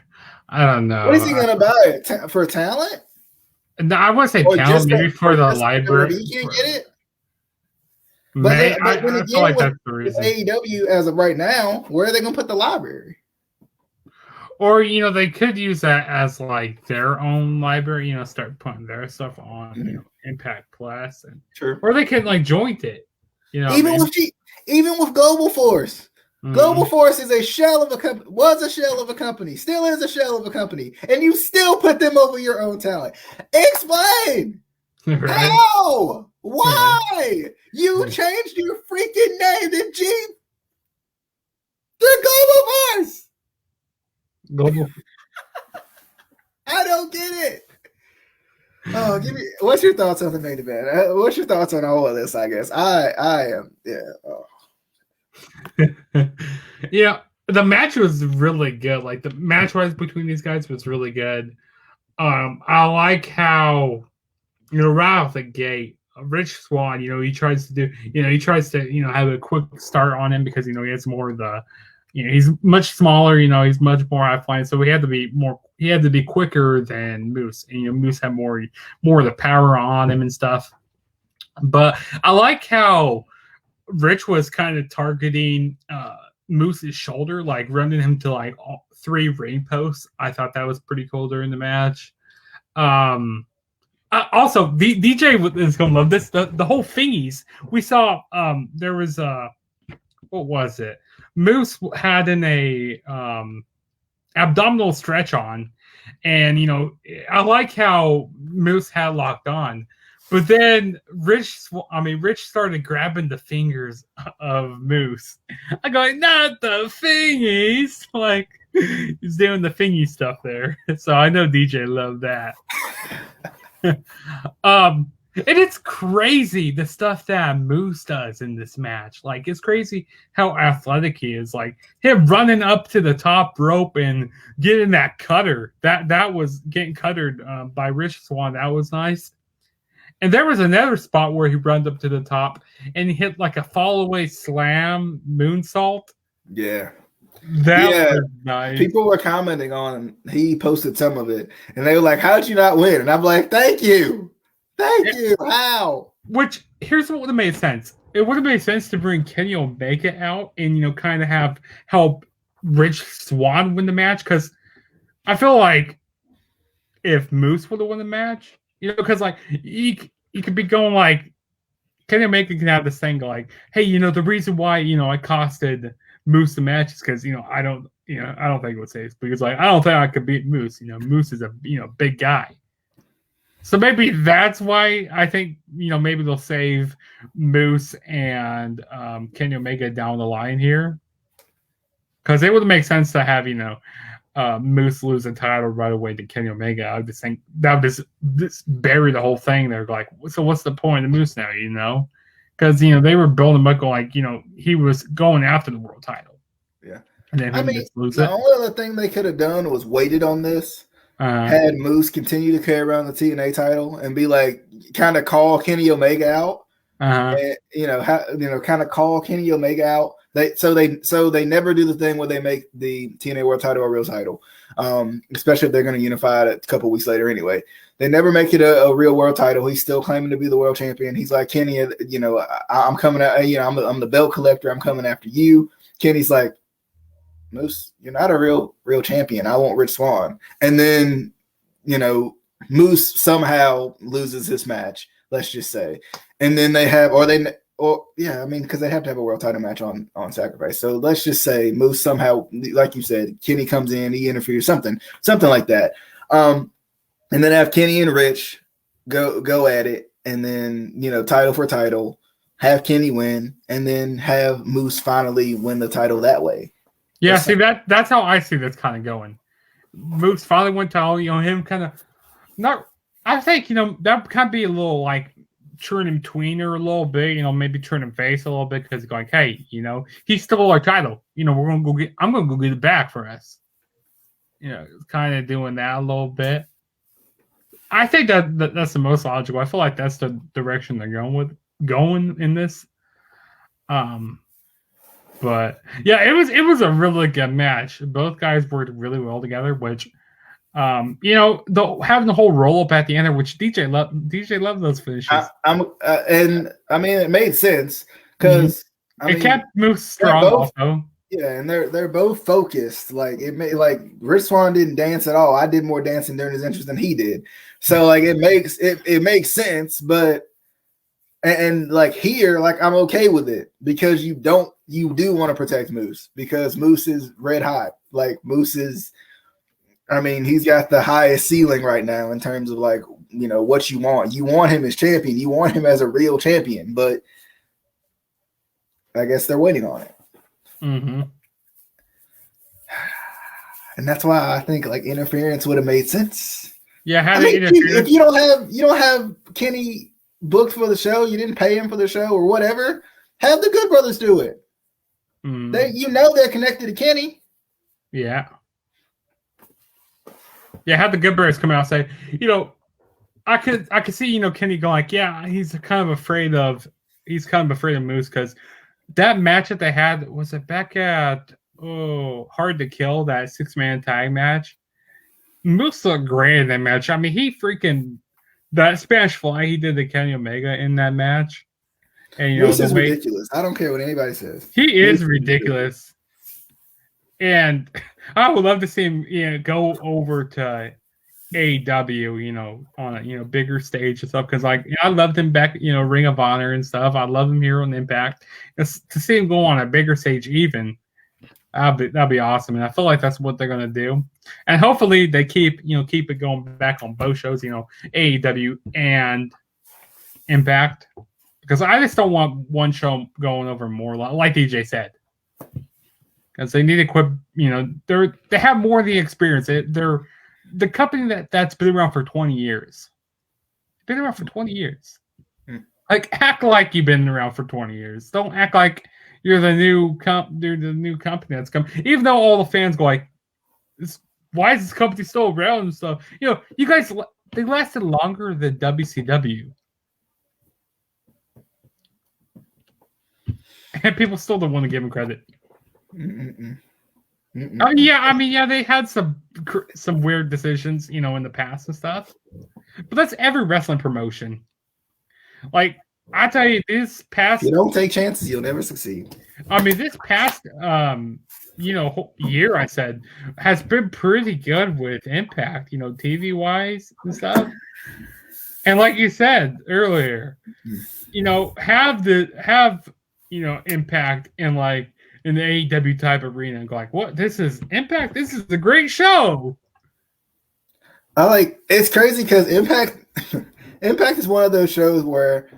I don't know. What is he gonna buy it for talent? No, I would say talent, maybe for the library. He can't get it. But I feel like that's the reason. AEW as of right now, where are they going to put the library? Or they could use that as like their own library. Start putting their stuff on Impact Plus, and or they could like joint it. Even with Global Force. Global Force is a shell of a company. Was a shell of a company. Still is a shell of a company, and you still put them over your own talent. Explain. Right. How? Why? You changed your freaking name to Jeep. The Global Force. Global. I don't get it. Oh, what's your thoughts on the main event? What's your thoughts on all of this? I guess I am. Yeah. Oh. Yeah, the match was really good. Like the match wise between these guys was really good. I like how right off the gate, Rich Swann, he tries to have a quick start on him because he has more of the, he's much smaller, he's much more high flying, so he had to be quicker than Moose, and Moose had more of the power on him and stuff. But I like how Rich was kind of targeting Moose's shoulder, like running him to like 3 ring posts. I thought that was pretty cool during the match. Also, DJ is gonna love this. The whole thingies we saw. There was what was it? Moose had in a abdominal stretch on, and I like how Moose had locked on, but then Rich started grabbing the fingers of Moose. I go, not the fingies, like he's doing the fingy stuff there. So I know DJ loved that. And it's crazy the stuff that Moose does in this match. Like, it's crazy how athletic he is. Like, him running up to the top rope and getting that cutter. That was getting cuttered by Rich Swann. That was nice. And there was another spot where he runs up to the top and he hit like a fall away slam moonsault. Yeah. That was nice. People were commenting on, he posted some of it, and they were like, how'd you not win? And I'm like, thank you. Thank you. How? Which, here's what would have made sense. It would have made sense to bring Kenny Omega out and, kind of help Rich Swann win the match. Because I feel like if Moose would have won the match, because like he could be going like, Kenny Omega can have this thing like, hey, the reason why, I costed Moose the match is because, I don't think it would say this, because like, I don't think I could beat Moose. Moose is a, big guy. So maybe that's why I think, maybe they'll save Moose and Kenny Omega down the line here. Because it would make sense to have, Moose lose the title right away to Kenny Omega. I just think that would just bury the whole thing. They're like, so what's the point of Moose now, Because, they were building him up like, he was going after the world title. Yeah. And then the only other thing they could have done was waited on this. Had Moose continue to carry around the TNA title and be like, kind of call Kenny Omega out, and, kind of call Kenny Omega out. So they never do the thing where they make the TNA World Title a real title, especially if they're going to unify it a couple weeks later. Anyway, they never make it a real world title. He's still claiming to be the world champion. He's like, Kenny, I'm coming out. I'm the belt collector. I'm coming after you. Kenny's like, Moose, you're not a real champion. I want Rich Swann. And then, Moose somehow loses his match, let's just say. And then they have, because they have to have a world title match on Sacrifice. So let's just say Moose somehow, like you said, Kenny comes in, he interferes, something like that. And then have Kenny and Rich go at it. And then, title for title, have Kenny win, and then have Moose finally win the title that way. Yeah, see, that's how I see this kind of going. Moose finally went to him kind of not. I think that kind of be a little like turning tweener a little bit. Maybe turning face a little bit because he's going, hey, he stole our title. We're gonna go get. I'm gonna go get it back for us. Kind of doing that a little bit. I think that's the most logical. I feel like that's the direction they're going in this. But yeah, it was a really good match. Both guys worked really well together, which having the whole roll up at the end, which DJ loved those finishes. It made sense because it kept Moose strong also. Yeah, and they're both focused. Like Rich Swann didn't dance at all. I did more dancing during his entrance than he did. So like it makes sense, but and like here, like I'm okay with it because you do want to protect Moose because Moose is red hot. Like Moose is, he's got the highest ceiling right now in terms of like, what you want. You want him as champion. You want him as a real champion, but I guess they're waiting on it. Mm-hmm. And that's why I think like interference would have made sense. Yeah, if you don't have Kenny booked for the show, you didn't pay him for the show or whatever, have the Good Brothers do it. They're connected to Kenny. Yeah, have the Good Brothers come out and say, I could see, Kenny going like, yeah, he's kind of afraid of Moose because that match that they had, was it back at Hard to Kill, that 6-man tag match? Moose looked great in that match. He freaking that Spanish Fly he did to Kenny Omega in that match. And Moose is ridiculous. I don't care what anybody says. He is ridiculous. And I would love to see him go over to AEW, on a bigger stage and stuff. Because I loved him back, Ring of Honor and stuff. I love him here on Impact. To see him go on a bigger stage, even That'd be awesome, and I feel like that's what they're gonna do. And hopefully they keep it going back on both shows, AEW and Impact, because I just don't want one show going over more, like DJ said, because they need to quit. They have more of the experience. They're the company that's been around for 20 years. Been around for 20 years. Like, act like you've been around for 20 years. Don't act like you're the new company that's coming. Even though all the fans go like, why is this company still around and stuff? You guys, they lasted longer than WCW. And people still don't want to give them credit. Yeah, they had some weird decisions, in the past and stuff. But that's every wrestling promotion. Like, I tell you, this past... If you don't take chances, you'll never succeed. This past, year, I said, has been pretty good with Impact, TV-wise and stuff. And like you said earlier, have Impact in the AEW type arena and go like, what? This is Impact? This is a great show. It's crazy because Impact is one of those shows where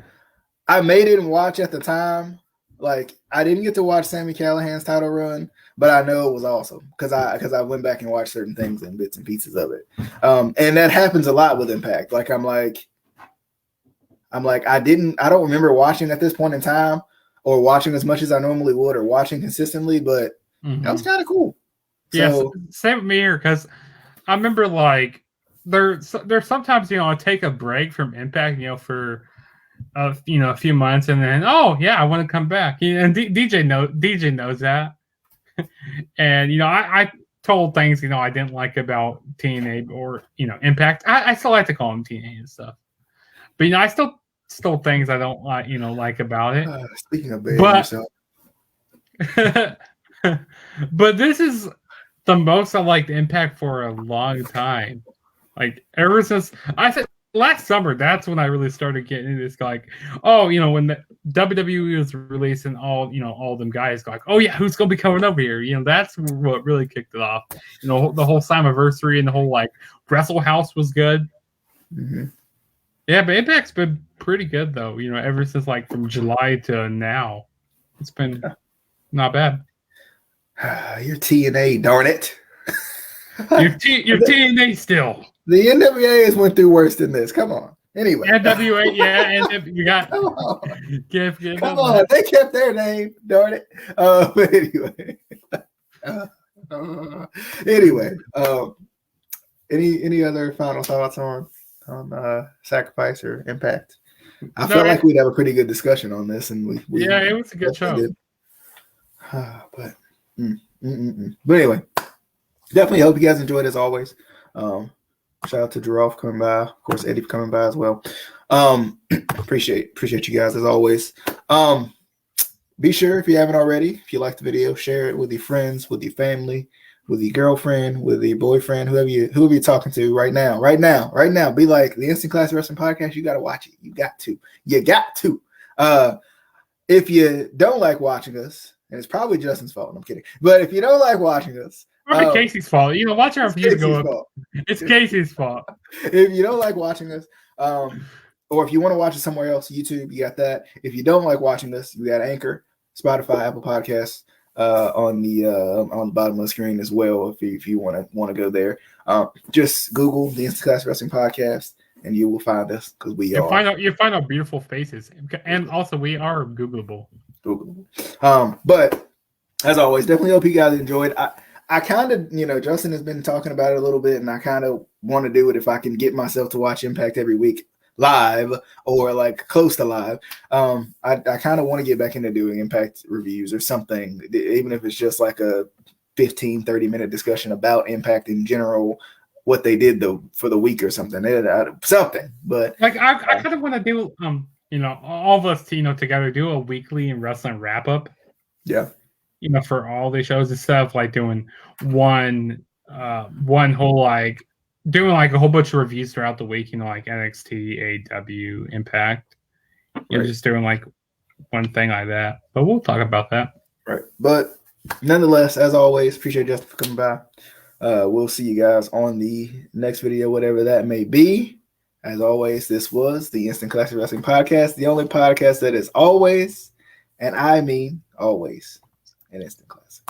I didn't watch at the time. Like, I didn't get to watch Sami Callihan's title run, but I know it was awesome because I went back and watched certain things and bits and pieces of it. And that happens a lot with Impact. Like, I'm like, I don't remember watching at this point in time or watching as much as I normally would or watching consistently, but that was kind of cool. So, same with me here, because I remember there's sometimes I take a break from Impact for a few months, and then I want to come back. And DJ knows that. And I told things I didn't like about TNA or Impact. I still like to call them TNA and stuff, but I still things I don't like about it. Speaking of yourself. But this is the most I liked Impact for a long time. Like, ever since I said last summer, that's when I really started getting into this. When the WWE was releasing all them guys go like, oh yeah, who's gonna be coming over here? That's what really kicked it off. The whole Slammiversary and the whole Wrestle House was good. Mm-hmm. Yeah, but Impact's been pretty good though. Ever since from July to now, it's been not bad. You're TNA, darn it. You're TNA still. The NWA has went through worse than this. Come on. Anyway. NWA, yeah, and you got. Come on. They kept their name, darn it. But anyway. Any other final thoughts on Sacrifice or Impact? I felt like we'd have a pretty good discussion on this, and it was a good show. But anyway, definitely hope you guys enjoyed as always. Shout out to Giraffe coming by, of course Eddie coming by as well. Appreciate you guys as always. Be sure, if you haven't already, if you like the video, share it with your friends, with your family, with your girlfriend, with your boyfriend, whoever you're talking to right now. Be like, the Instant Classic Wrestling Podcast, you got to watch it. You got to. If you don't like watching us, and it's probably Justin's fault, I'm kidding, but if you don't like watching us, probably Casey's fault. Watching our views go up. It's Casey's fault. If you don't like watching us, or if you want to watch it somewhere else, YouTube, you got that. If you don't like watching us, we got Anchor, Spotify, Apple Podcasts on the bottom of the screen as well. If you want to go there, just Google the Instant Classic Wrestling Podcast, and you will find us because you find our beautiful faces, and also we are Googleable. But as always, definitely hope you guys enjoyed. I kind of, Justin has been talking about it a little bit, and I kind of want to do it if I can get myself to watch Impact every week live or close to live. I kind of want to get back into doing Impact reviews or something, even if it's just a 15-30 minute discussion about Impact in general, what they did for the week or something. But I kind of want to do all of us together do a weekly wrestling wrap up. Yeah. For all the shows and stuff, doing one whole doing a whole bunch of reviews throughout the week, NXT, AEW, Impact. Just doing one thing like that. But we'll talk about that. Right. But nonetheless, as always, appreciate Justin for coming by. We'll see you guys on the next video, whatever that may be. As always, this was the Instant Classic Wrestling Podcast, the only podcast that is always, and I mean always, an instant classic.